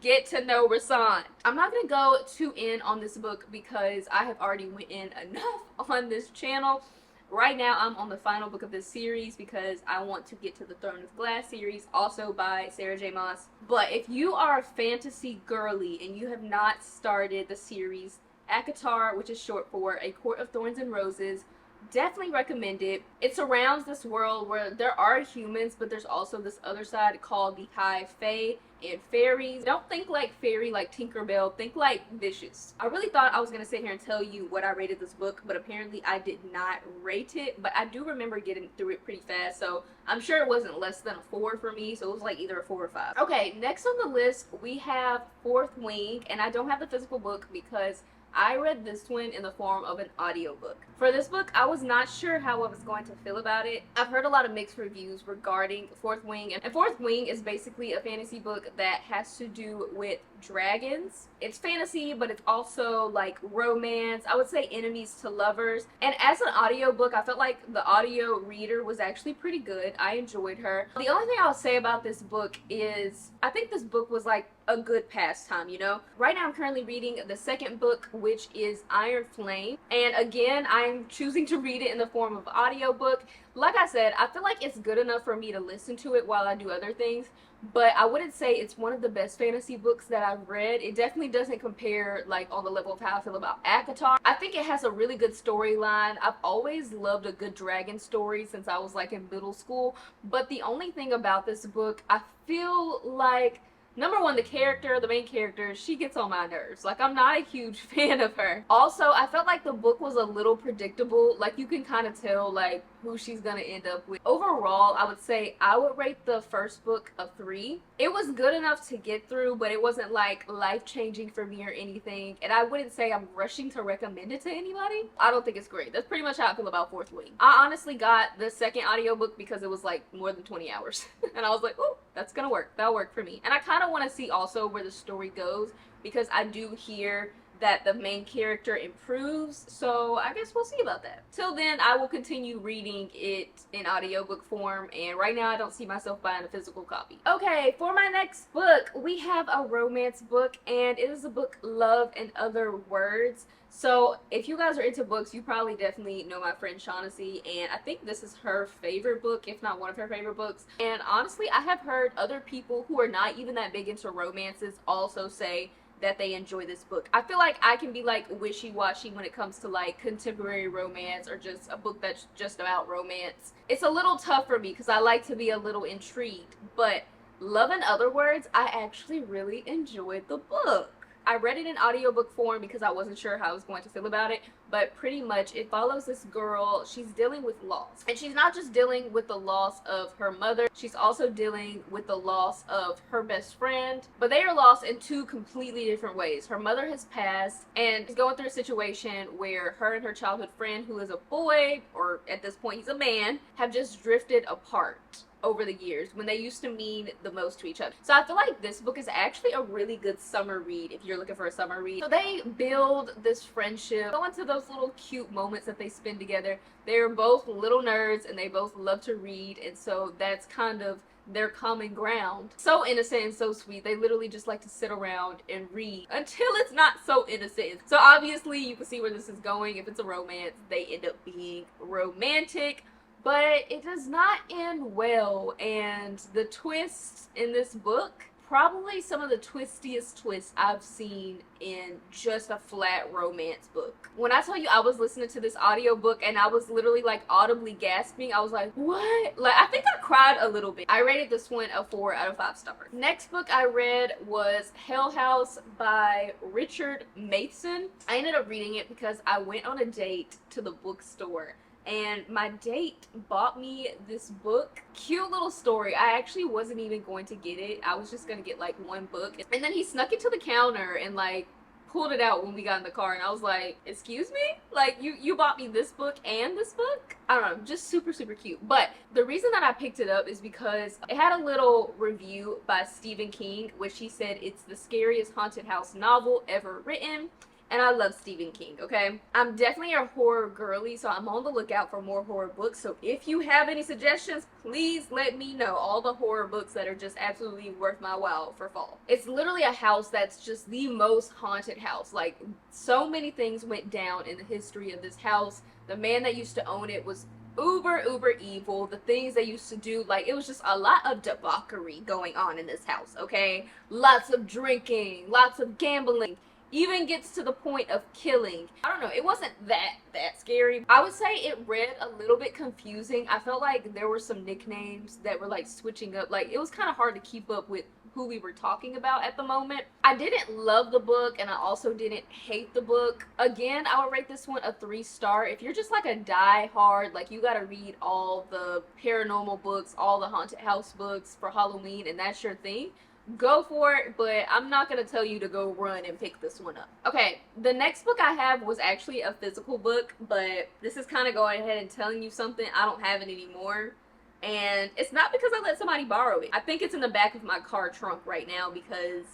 get to know Rasand. I'm not gonna go too in on this book because I have already went in enough on this channel. Right now I'm on the final book of this series because I want to get to the Throne of Glass series, also by Sarah J. Maas. But if you are a fantasy girly and you have not started the series ACOTAR, which is short for A Court of Thorns and Roses, definitely recommend it. It surrounds this world where there are humans, but there's also this other side called the High Fae and fairies. Don't think like fairy like Tinkerbell, think like vicious. I really thought I was gonna sit here and tell you what I rated this book, but apparently I did not rate it. But I do remember getting through it pretty fast, so I'm sure it wasn't less than a 4 for me, so it was like either a 4 or 5. Okay, next on the list we have Fourth Wing, and I don't have the physical book because I read this one in the form of an audiobook. For this book, I was not sure how I was going to feel about it. I've heard a lot of mixed reviews regarding Fourth Wing, and Fourth Wing is basically a fantasy book that has to do with dragons. It's fantasy, but it's also like romance. I would say enemies to lovers. And as an audiobook, I felt like the audio reader was actually pretty good. I enjoyed her. The only thing I'll say about this book is I think this book was like a good pastime, you know? Right now I'm currently reading the second book, which is Iron Flame. And again, I'm choosing to read it in the form of audiobook. Like I said, I feel like it's good enough for me to listen to it while I do other things, but I wouldn't say it's one of the best fantasy books that I've read. It definitely doesn't compare like on the level of how I feel about ACOTAR. I think it has a really good storyline. I've always loved a good dragon story since I was like in middle school, but the only thing about this book, I feel like, number one, the main character, she gets on my nerves. Like, I'm not a huge fan of her. Also, I felt like the book was a little predictable. Like, you can kind of tell, like, who she's gonna end up with. Overall, I would say I would rate the first book a 3. It was good enough to get through, but it wasn't, like, life-changing for me or anything. And I wouldn't say I'm rushing to recommend it to anybody. I don't think it's great. That's pretty much how I feel about Fourth Wing. I honestly got the second audiobook because it was, like, more than 20 hours. And I was like, oh, that's gonna work. That'll work for me. And I kind of want to see also where the story goes, because I do hear that the main character improves, so I guess we'll see about that. Till then, I will continue reading it in audiobook form, and right now I don't see myself buying a physical copy. Okay, for my next book, we have a romance book, and it is the book Love and Other Words. So if you guys are into books, you probably definitely know my friend Shaughnessy, and I think this is her favorite book, if not one of her favorite books. And honestly, I have heard other people who are not even that big into romances also say that they enjoy this book. I feel like I can be like wishy-washy when it comes to like contemporary romance or just a book that's just about romance. It's a little tough for me because I like to be a little intrigued, but Love in Other Words, I actually really enjoyed the book. I read it in audiobook form because I wasn't sure how I was going to feel about it, but pretty much it follows this girl. She's dealing with loss. And she's not just dealing with the loss of her mother, she's also dealing with the loss of her best friend. But they are lost in two completely different ways. Her mother has passed and is going through a situation where her and her childhood friend, who is a boy, or at this point he's a man, have just drifted apart over the years when they used to mean the most to each other. So I feel like this book is actually a really good summer read if you're looking for a summer read. So they build this friendship, go into those little cute moments that they spend together. They're both little nerds and they both love to read, and so that's kind of their common ground. So innocent and so sweet. They literally just like to sit around and read until it's not so innocent. So obviously you can see where this is going. If it's a romance, they end up being romantic. But it does not end well, and the twists in this book, probably some of the twistiest twists I've seen in just a flat romance book. When I tell you I was listening to this audiobook and I was literally like audibly gasping, I was like, what? Like, I think I cried a little bit. I rated this one a 4 out of 5 stars. Next book I read was Hell House by Richard Matheson. I ended up reading it because I went on a date to the bookstore and my date bought me this book. Cute little story. I actually wasn't even going to get it. I was just gonna get like one book. And then he snuck it to the counter and like pulled it out when we got in the car, and I was like, excuse me? Like, you bought me this book and this book? I don't know, just super, super cute. But the reason that I picked it up is because it had a little review by Stephen King, which he said it's the scariest haunted house novel ever written. And I love Stephen King, okay? I'm definitely a horror girly, so I'm on the lookout for more horror books. So if you have any suggestions, please let me know. All the horror books that are just absolutely worth my while for fall. It's literally a house that's just the most haunted house. Like, so many things went down in the history of this house. The man that used to own it was uber evil. The things they used to do, like, it was just a lot of debauchery going on in this house, okay? Lots of drinking, lots of gambling. Even gets to the point of killing. I don't know, it wasn't that scary. I would say it read a little bit confusing. I felt like there were some nicknames that were like switching up. Like, it was kind of hard to keep up with who we were talking about at the moment. I didn't love the book and I also didn't hate the book. Again, I would rate this one a 3-star. If you're just like a die-hard, like you gotta read all the paranormal books, all the haunted house books for Halloween, and that's your thing, go for it, but I'm not gonna tell you to go run and pick this one up. Okay, the next book I have was actually a physical book, but this is kind of going ahead and telling you something. I don't have it anymore, and it's not because I let somebody borrow it. I think it's in the back of my car trunk right now because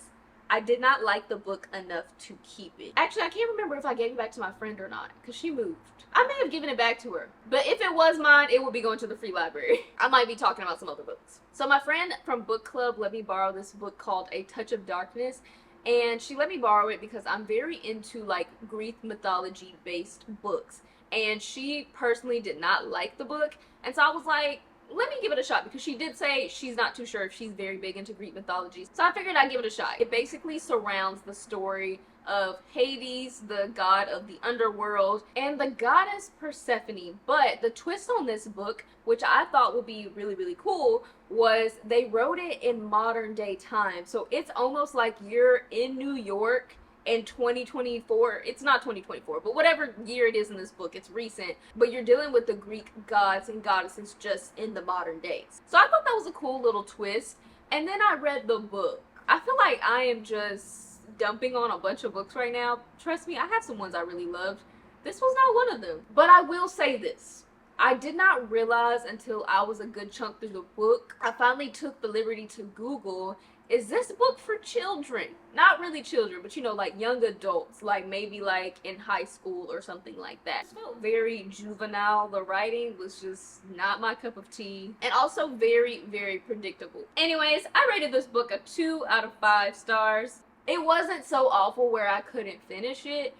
I did not like the book enough to keep it. Actually, I can't remember if I gave it back to my friend or not, because she moved. I may have given it back to her, but if it was mine, it would be going to the free library. I might be talking about some other books. So my friend from book club let me borrow this book called A Touch of Darkness, and she let me borrow it because I'm very into like Greek mythology based books, and she personally did not like the book, and so I was like, let me give it a shot, because she did say she's not too sure if she's very big into Greek mythology. So I figured I'd give it a shot. It basically surrounds the story of Hades, the god of the underworld, and the goddess Persephone. But the twist on this book, which I thought would be really cool, was they wrote it in modern day time. So it's almost like you're in New York in 2024. It's not 2024, but whatever year it is in this book, it's recent, but you're dealing with the Greek gods and goddesses just in the modern days. So I thought that was a cool little twist, and then I read the book. I feel like I am just dumping on a bunch of books right now. Trust me, I have some ones I really loved. This was not one of them. But I will say this. I did not realize until I was a good chunk through the book, I finally took the liberty to Google, is this book for children? Not really children, but you know, like young adults, like maybe like in high school or something like that. It felt very juvenile. The writing was just not my cup of tea, and also very predictable. Anyways, I rated this book a 2 out of 5 stars. It wasn't so awful where I couldn't finish it,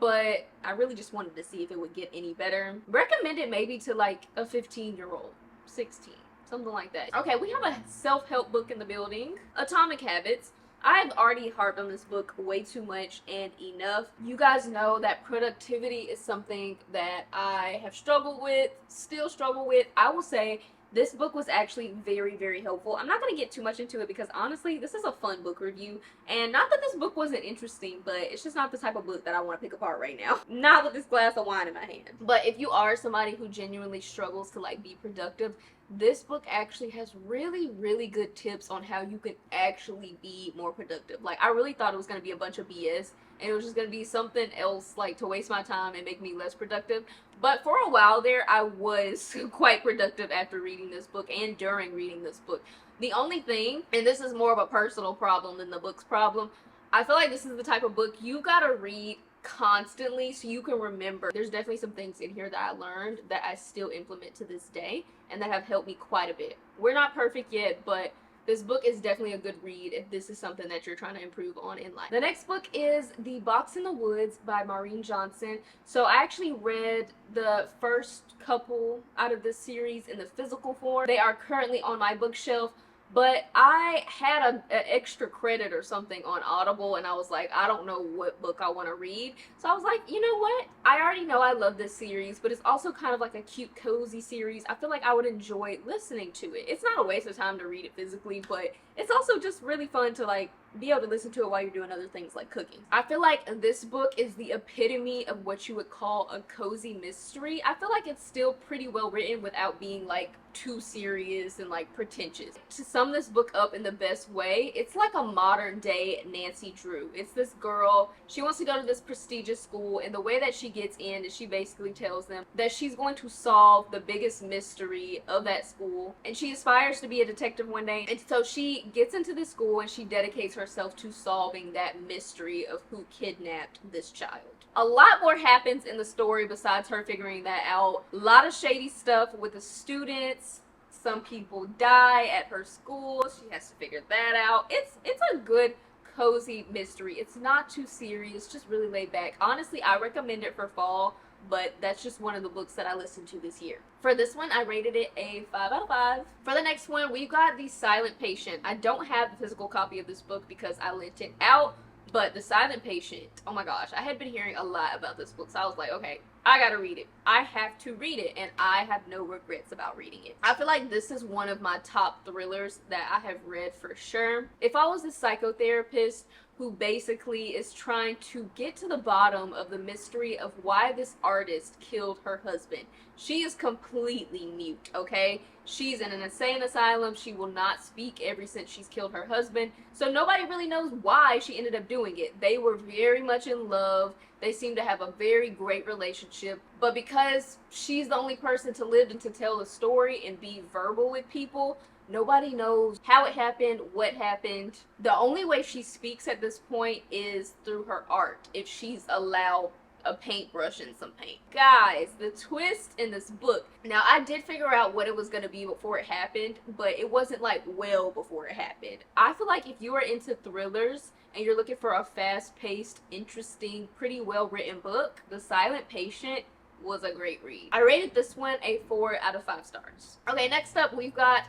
but I really just wanted to see if it would get any better. Recommend it maybe to like a 15-year-old, 16. Something like that. Okay, we have a self-help book in the building. Atomic Habits. I've already harped on this book way too much and enough. You guys know that productivity is something that I have struggled with, still struggle with. I will say this book was actually very, very helpful. I'm not going to get too much into it because honestly, this is a fun book review. And not that this book wasn't interesting, but it's just not the type of book that I want to pick apart right now. Not with this glass of wine in my hand. But if you are somebody who genuinely struggles to like be productive, this book actually has really, really good tips on how you can actually be more productive. Like, I really thought it was going to be a bunch of BS and it was just going to be something else, like, to waste my time and make me less productive. But for a while there, I was quite productive after reading this book and during reading this book. The only thing, and this is more of a personal problem than the book's problem, I feel like this is the type of book you gotta read constantly so you can remember. There's definitely some things in here that I learned that I still implement to this day and that have helped me quite a bit. We're not perfect yet, but this book is definitely a good read if this is something that you're trying to improve on in life. The next book is The Box in the Woods by Maureen Johnson. So I actually read the first couple out of this series in the physical form. They are currently on my bookshelf. But I had an extra credit or something on Audible, and I was like, I don't know what book I want to read. So I was like, you know what? I already know I love this series, but it's also kind of like a cute, cozy series. I feel like I would enjoy listening to it. It's not a waste of time to read it physically, but it's also just really fun to like be able to listen to it while you're doing other things like cooking. I feel like this book is the epitome of what you would call a cozy mystery. I feel like it's still pretty well written without being like too serious and like pretentious. To sum this book up in the best way, it's like a modern day Nancy Drew. It's this girl, she wants to go to this prestigious school, and the way that she gets in is she basically tells them that she's going to solve the biggest mystery of that school, and she aspires to be a detective one day. And so she gets into this school and she dedicates herself to solving that mystery of who kidnapped this child. A lot more happens in the story besides her figuring that out. A lot of shady stuff with the students. Some people die at her school. She has to figure that out. It's a good, cozy mystery. It's not too serious, just really laid back. Honestly, I recommend it for fall, but that's just one of the books that I listened to this year. For this one, I rated it a 5 out of 5. For the next one, we've got The Silent Patient. I don't have the physical copy of this book because I lent it out. But The Silent Patient, oh my gosh, I had been hearing a lot about this book, so I was like, okay, I gotta read it. I have to read it, and I have no regrets about reading it. I feel like this is one of my top thrillers that I have read for sure. It follows this psychotherapist who basically is trying to get to the bottom of the mystery of why this artist killed her husband. She is completely mute, okay? She's in an insane asylum. She will not speak ever since she's killed her husband. So nobody really knows why she ended up doing it. They were very much in love. They seem to have a very great relationship. But because she's the only person to live and to tell the story and be verbal with people, nobody knows how it happened, what happened. The only way she speaks at this point is through her art, if she's allowed a paintbrush and some paint. Guys, the twist in this book. Now, I did figure out what it was going to be before it happened, but it wasn't like well before it happened. I feel like if you are into thrillers and you're looking for a fast-paced, interesting, pretty well-written book, The Silent Patient was a great read. I rated this one a 4 out of 5 stars. Okay, next up we've got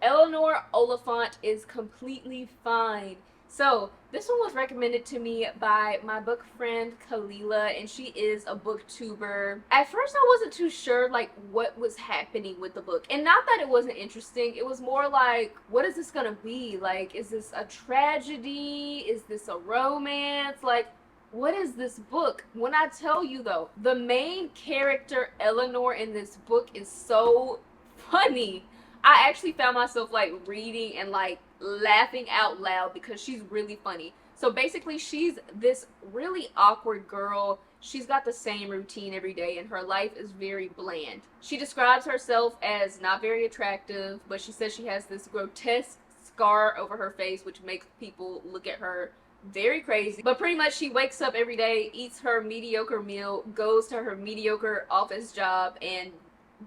Eleanor Oliphant is Completely Fine. So, this one was recommended to me by my book friend Kalila, and she is a booktuber. At first, I wasn't too sure, like, what was happening with the book. And not that it wasn't interesting, it was more like, what is this gonna be? Like, is this a tragedy? Is this a romance? Like, what is this book? When I tell you, though, the main character, Eleanor, in this book is so funny. I actually found myself like reading and like laughing out loud because she's really funny. So basically she's this really awkward girl. She's got the same routine every day and her life is very bland. She describes herself as not very attractive, but she says she has this grotesque scar over her face which makes people look at her very crazy. But pretty much she wakes up every day, eats her mediocre meal, goes to her mediocre office job, and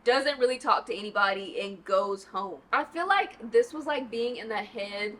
doesn't really talk to anybody and goes home. I feel like this was like being in the head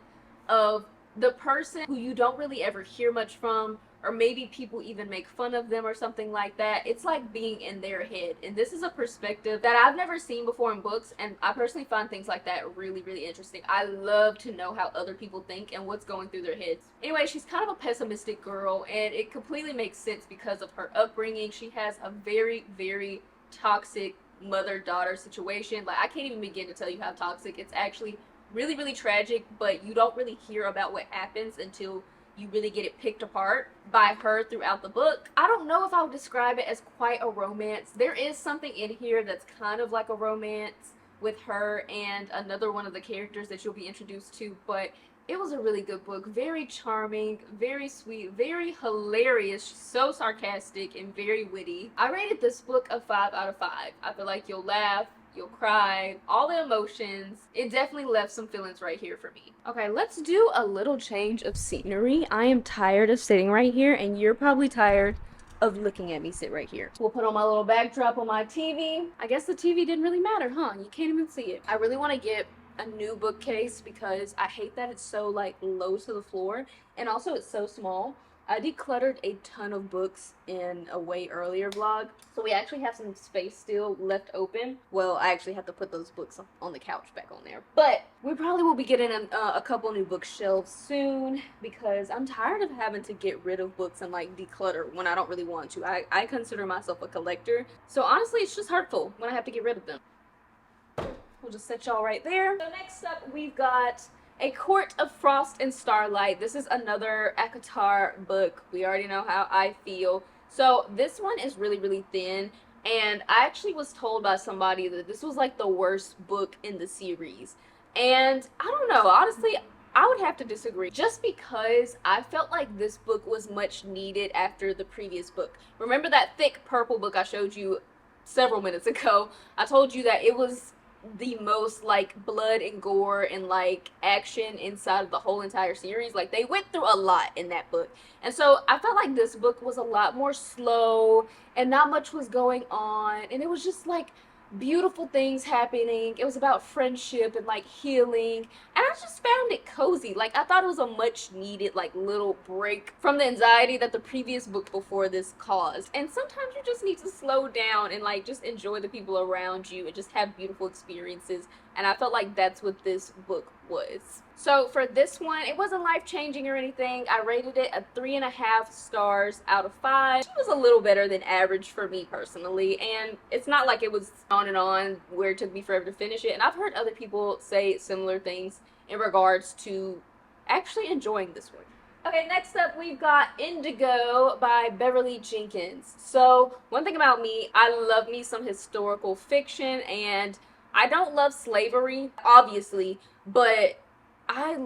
of the person who you don't really ever hear much from or maybe people even make fun of them or something like that. It's like being in their head. And this is a perspective that I've never seen before in books, and I personally find things like that really, really interesting. I love to know how other people think and what's going through their heads. Anyway, she's kind of a pessimistic girl, and it completely makes sense because of her upbringing. She has a very, very toxic mother-daughter situation. Like, I can't even begin to tell you how toxic. It's actually really, really tragic, but you don't really hear about what happens until you really get it picked apart by her throughout the book. I don't know if I would describe it as quite a romance. There is something in here that's kind of like a romance with her and another one of the characters that you'll be introduced to, but it was a really good book. Very charming, very sweet, very hilarious, so sarcastic, and very witty. I rated this book a 5 out of 5. I feel like you'll laugh, you'll cry, all the emotions. It definitely left some feelings right here for me. Okay, let's do a little change of scenery. I am tired of sitting right here, and you're probably tired of looking at me sit right here. We'll put on my little backdrop on my TV. I guess the TV didn't really matter, huh? You can't even see it. I really want to get a new bookcase because I hate that it's so like low to the floor, and also it's so small. I decluttered a ton of books in a way earlier vlog, so we actually have some space still left open. Well, I actually have to put those books on the couch back on there, but we probably will be getting a couple new bookshelves soon because I'm tired of having to get rid of books and like declutter when I don't really want to. I consider myself a collector, so honestly it's just hurtful when I have to get rid of them. We'll just set y'all right there. So next up, we've got A Court of Frost and Starlight. This is another ACOTAR book. We already know how I feel. So this one is really, really thin. And I actually was told by somebody that this was like the worst book in the series. And I don't know, honestly, I would have to disagree. Just because I felt like this book was much needed after the previous book. Remember that thick purple book I showed you several minutes ago? I told you that it was the most like blood and gore and like action inside of the whole entire series. Like, they went through a lot in that book, and so I felt like this book was a lot more slow and not much was going on, and it was just like beautiful things happening. It was about friendship and like healing, and I just found it cozy. Like, I thought it was a much needed like little break from the anxiety that the previous book before this caused. And sometimes you just need to slow down and like just enjoy the people around you and just have beautiful experiences, and I felt like that's what this book was. So for this one, it wasn't life-changing or anything. I rated it a 3.5 stars out of 5. It was a little better than average for me personally, and it's not like it was on and on where it took me forever to finish it. And I've heard other people say similar things in regards to actually enjoying this one. Okay, next up we've got Indigo by Beverly Jenkins. So one thing about me, I love me some historical fiction, and I don't love slavery, obviously, but I've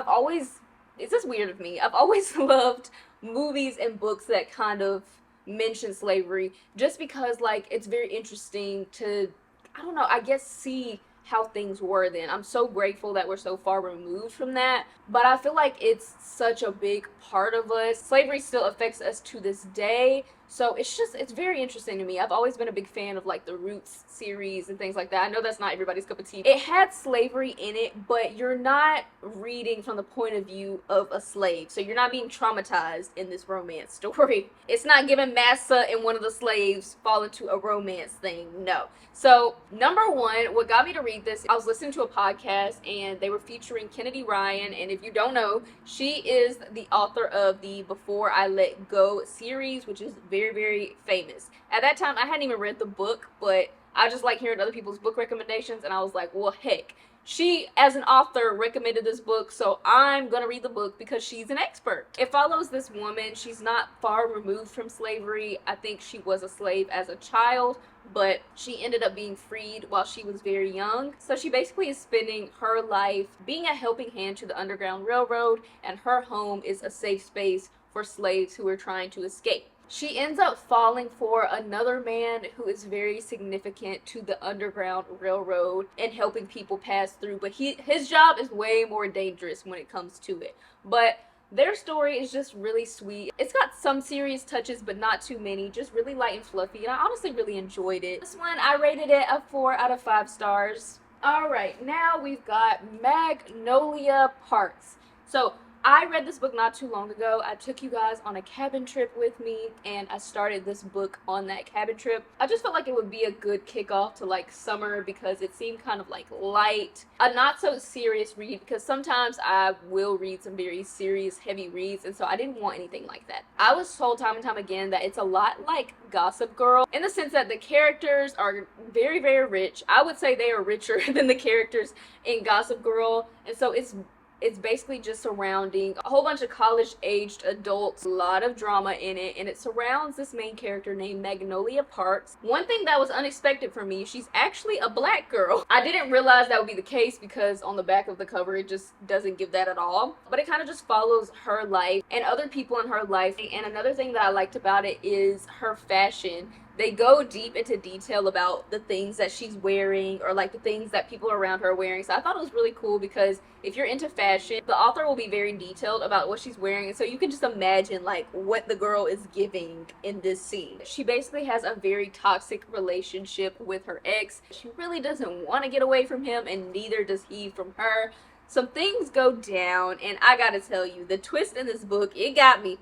always, it's just weird of me, I've always loved movies and books that kind of mention slavery, just because like it's very interesting to, I don't know, I guess see how things were then. I'm so grateful that we're so far removed from that, but I feel like it's such a big part of us. Slavery still affects us to this day, so it's very interesting to me. I've always been a big fan of like the Roots series and things like that. I know that's not everybody's cup of tea. It had slavery in it, but you're not reading from the point of view of a slave, so you're not being traumatized in this romance story. It's not giving Massa and one of the slaves fall into a romance thing, no. So number one, what got me to read this, I was listening to a podcast and they were featuring Kennedy Ryan, and if you don't know, she is the author of the Before I Let Go series, which is very, very famous. At that time, I hadn't even read the book, but I just like hearing other people's book recommendations, and I was like, well, heck, she, as an author, recommended this book, so I'm gonna read the book because she's an expert. It follows this woman. She's not far removed from slavery. I think she was a slave as a child, but she ended up being freed while she was very young. So she basically is spending her life being a helping hand to the Underground Railroad, and her home is a safe space for slaves who are trying to escape. She ends up falling for another man who is very significant to the Underground Railroad and helping people pass through, but his job is way more dangerous when it comes to it. But their story is just really sweet. It's got some serious touches, but not too many. Just really light and fluffy, and I honestly really enjoyed it. This one, I rated it a 4 out of 5 stars. Alright, now we've got Magnolia Parks. So, I read this book not too long ago. I took you guys on a cabin trip with me, and I started this book on that cabin trip. I just felt like it would be a good kickoff to like summer because it seemed kind of like light, a not so serious read, because sometimes I will read some very serious, heavy reads, and so I didn't want anything like that. I was told time and time again that it's a lot like Gossip Girl in the sense that the characters are very, very rich. I would say they are richer than the characters in Gossip Girl, and so it's basically just surrounding a whole bunch of college-aged adults, a lot of drama in it, and it surrounds this main character named Magnolia Parks. One thing that was unexpected for me, she's actually a black girl. I didn't realize that would be the case because on the back of the cover it just doesn't give that at all, but it kind of just follows her life and other people in her life. And another thing that I liked about it is her fashion. They go deep into detail about the things that she's wearing or like the things that people around her are wearing. So I thought it was really cool because if you're into fashion, the author will be very detailed about what she's wearing. And so you can just imagine like what the girl is giving in this scene. She basically has a very toxic relationship with her ex. She really doesn't want to get away from him, and neither does he from her. Some things go down, and I gotta tell you, the twist in this book, it got me.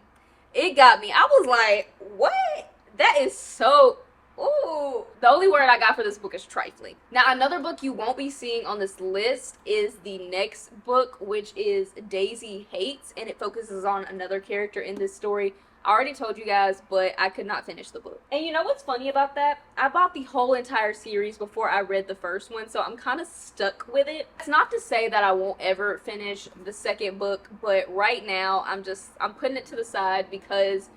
I was like, what? That is so, ooh. The only word I got for this book is trifling. Now, another book you won't be seeing on this list is the next book, which is Daisy Hates, and it focuses on another character in this story. I already told you guys, but I could not finish the book. And you know what's funny about that? I bought the whole entire series before I read the first one, so I'm kind of stuck with it. It's not to say that I won't ever finish the second book, but right now I'm putting it to the side because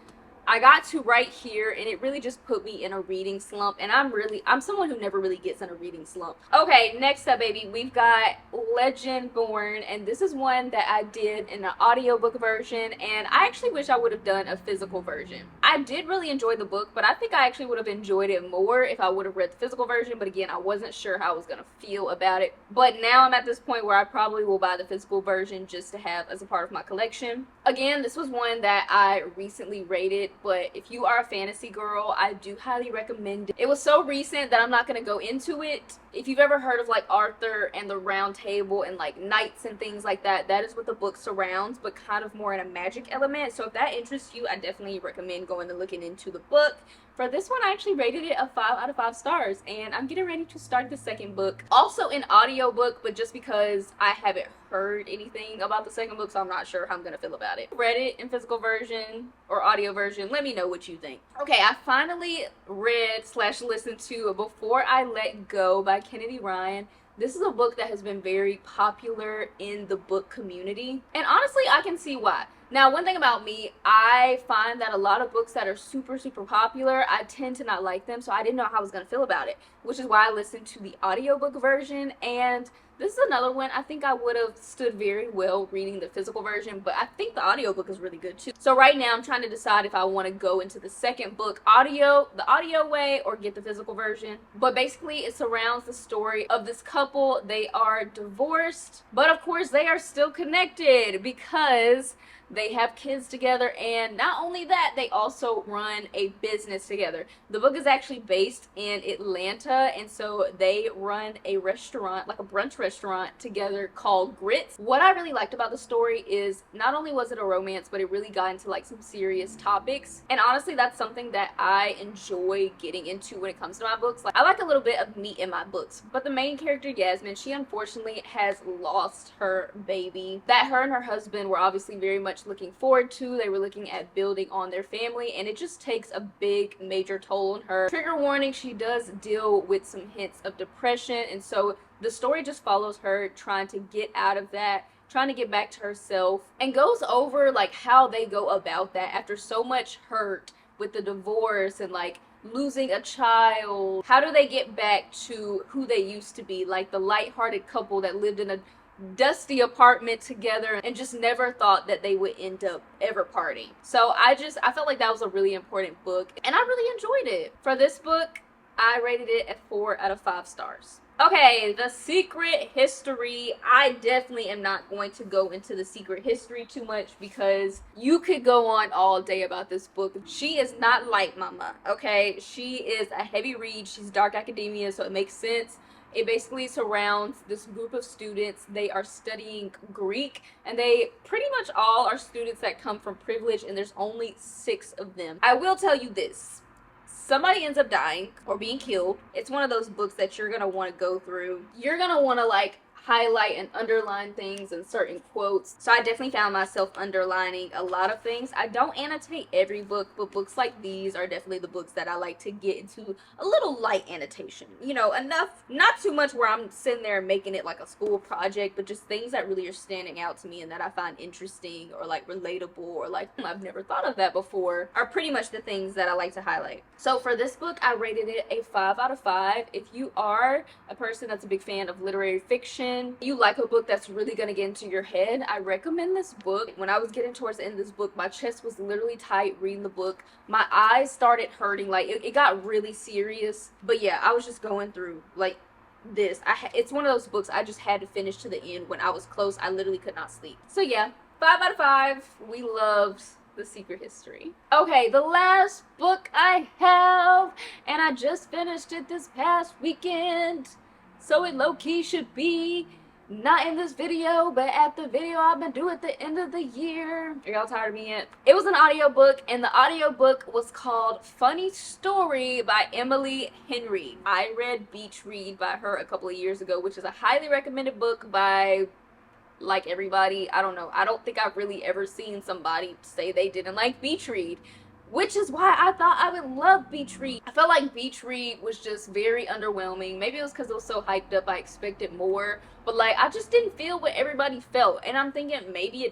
I got to right here and it really just put me in a reading slump, and I'm someone who never really gets in a reading slump. Okay, next up, baby, we've got Legend Born, and this is one that I did in an audiobook version, and I actually wish I would have done a physical version. I did really enjoy the book, but I think I actually would have enjoyed it more if I would have read the physical version, but again, I wasn't sure how I was going to feel about it. But now I'm at this point where I probably will buy the physical version just to have as a part of my collection. Again, this was one that I recently rated, but if you are a fantasy girl, I do highly recommend it. It was so recent that I'm not going to go into it. If you've ever heard of like Arthur and the Round Table and like knights and things like that, that is what the book surrounds, but kind of more in a magic element. So if that interests you, I definitely recommend going and looking into the book. For this one, I actually rated it a 5 out of 5 stars, and I'm getting ready to start the second book. Also an audiobook, but just because I haven't heard anything about the second book, so I'm not sure how I'm gonna feel about it. Read it in physical version or audio version. Let me know what you think. Okay, I finally read / listened to Before I Let Go by Kennedy Ryan. This is a book that has been very popular in the book community, and honestly, I can see why. Now, one thing about me, I find that a lot of books that are super, super popular, I tend to not like them, so I didn't know how I was going to feel about it, which is why I listened to the audiobook version. And this is another one I think I would have stood very well reading the physical version, but I think the audiobook is really good too. So right now I'm trying to decide if I want to go into the second book the audio way, or get the physical version. But basically it surrounds the story of this couple. They are divorced, but of course they are still connected because they have kids together, and not only that, they also run a business together. The book is actually based in Atlanta, and so they run a restaurant, like a brunch restaurant together called Grits. What I really liked about the story is not only was it a romance, but it really got into like some serious topics. And honestly, that's something that I enjoy getting into when it comes to my books. Like, I like a little bit of meat in my books. But the main character, Yasmin, she unfortunately has lost her baby that her and her husband were obviously very much looking forward to. They were looking at building on their family, and it just takes a big major toll on her. Trigger warning, she does deal with some hints of depression, and so the story just follows her trying to get out of that, trying to get back to herself, and goes over like how they go about that after so much hurt with the divorce and like losing a child. How do they get back to who they used to be, like the lighthearted couple that lived in a dusty apartment together and just never thought that they would end up ever parting. So I felt like that was a really important book, and I really enjoyed it. For this book, I rated it at 4 out of 5 stars. Okay, The Secret History. I definitely am not going to go into the secret history too much because you could go on all day about this book. She is not light mama, okay? She is a heavy read. She's dark academia, so it makes sense. It basically surrounds this group of students. They are studying Greek, and they pretty much all are students that come from privilege, and there's only 6 of them. I will tell you this. Somebody ends up dying or being killed. It's one of those books that you're gonna want to go through. You're gonna want to like highlight and underline things and certain quotes. So I definitely found myself underlining a lot of things. I don't annotate every book, but books like these are definitely the books that I like to get into a little light annotation. You know, enough, not too much where I'm sitting there making it like a school project, but just things that really are standing out to me and that I find interesting or like relatable or like I've never thought of that before are pretty much the things that I like to highlight. So for this book, I rated it a 5 out of 5. If you are a person that's a big fan of literary fiction, you like a book that's really gonna get into your head, I recommend this book. When I was getting towards the end of this book, my chest was literally tight reading the book. My eyes started hurting, like it got really serious. But yeah, I was just going through like this. It's one of those books I just had to finish to the end. When I was close, I literally could not sleep. So yeah, 5 out of 5. We loved The Secret History. Okay, the last book I have, and I just finished it this past weekend, so it low-key should be not in this video, but at the video I've been doing at the end of the year. Are y'all tired of me yet? It was an audiobook, and the audiobook was called Funny Story by Emily Henry. I read Beach Read by her a couple of years ago, which is a highly recommended book by like everybody. I don't know. I don't think I've really ever seen somebody say they didn't like Beach Read, which is why I thought I would love Beach Read. I felt like Beach Read was just very underwhelming. Maybe it was because it was so hyped up, I expected more. But like, I just didn't feel what everybody felt. And I'm thinking maybe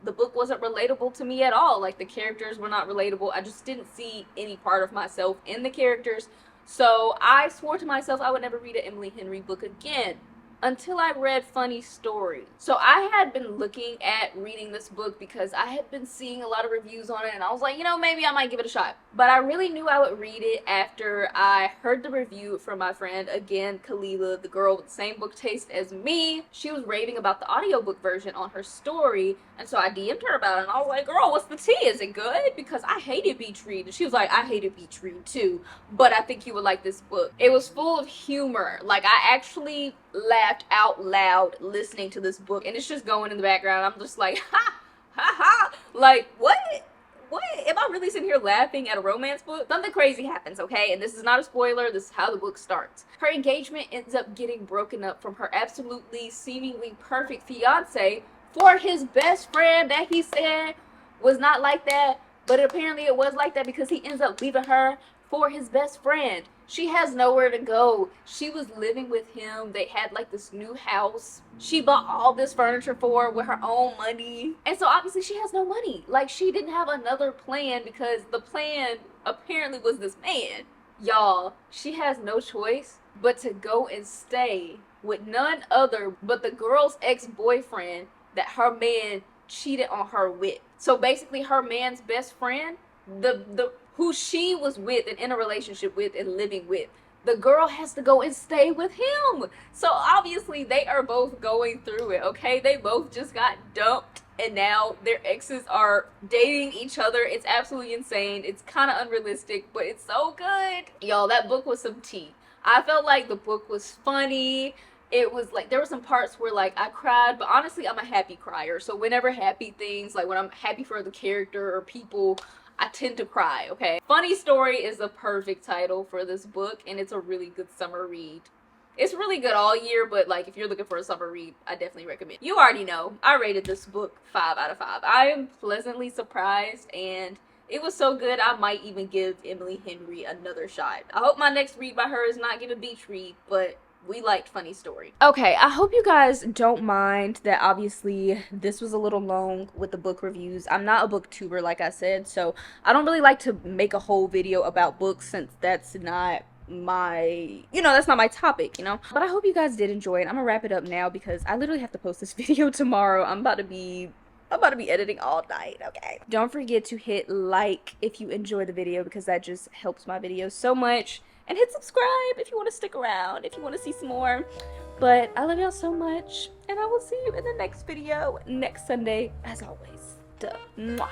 the book wasn't relatable to me at all. Like, the characters were not relatable. I just didn't see any part of myself in the characters. So I swore to myself I would never read an Emily Henry book again, until I read Funny Story. So I had been looking at reading this book because I had been seeing a lot of reviews on it, and I was like, you know, maybe I might give it a shot. But I really knew I would read it after I heard the review from my friend, again, Kalila, the girl with the same book taste as me. She was raving about the audiobook version on her story, and so I DM'd her about it, and I was like, girl, what's the tea? Is it good? Because I hated Beach Read. And she was like, I hated Beach Read too, but I think you would like this book. It was full of humor. Like, I actually laughed out loud listening to this book, and it's just going in the background. I'm just like, ha ha ha, like what am I really sitting here laughing at a romance book? Something crazy happens, okay? And this is not a spoiler, this is how the book starts. Her engagement ends up getting broken up from her absolutely seemingly perfect fiance for his best friend that he said was not like that, but apparently it was like that because he ends up leaving her for his best friend. She has nowhere to go. She was living with him. They had like this new house. She bought all this furniture for her with her own money. And so obviously she has no money. Like, she didn't have another plan because the plan apparently was this man. Y'all, she has no choice but to go and stay with none other but the girl's ex-boyfriend that her man cheated on her with. So basically her man's best friend, who she was with and in a relationship with and living with, the girl has to go and stay with him. So obviously they are both going through it, okay? They both just got dumped, and now their exes are dating each other. It's absolutely insane. It's kind of unrealistic, but it's so good. Y'all, that book was some tea. I felt like the book was funny. It was like, there were some parts where like I cried, but honestly I'm a happy crier. So whenever happy things, like when I'm happy for the character or people, I tend to cry, okay? Funny Story is the perfect title for this book, and it's a really good summer read. It's really good all year, but like if you're looking for a summer read, I definitely recommend. You already know, I rated this book 5 out of 5. I am pleasantly surprised, and it was so good I might even give Emily Henry another shot. I hope my next read by her is not give a beach read, but we liked Funny Story. Okay, I hope you guys don't mind that obviously this was a little long with the book reviews. I'm not a booktuber, like I said, so I don't really like to make a whole video about books since that's not my, that's not my topic, But I hope you guys did enjoy it. I'm gonna wrap it up now because I literally have to post this video tomorrow. I'm about to be editing all night, okay? Don't forget to hit like if you enjoy the video because that just helps my videos so much. And hit subscribe if you want to stick around, if you want to see some more. But I love y'all so much, and I will see you in the next video next Sunday, as always. Duh. Mwah.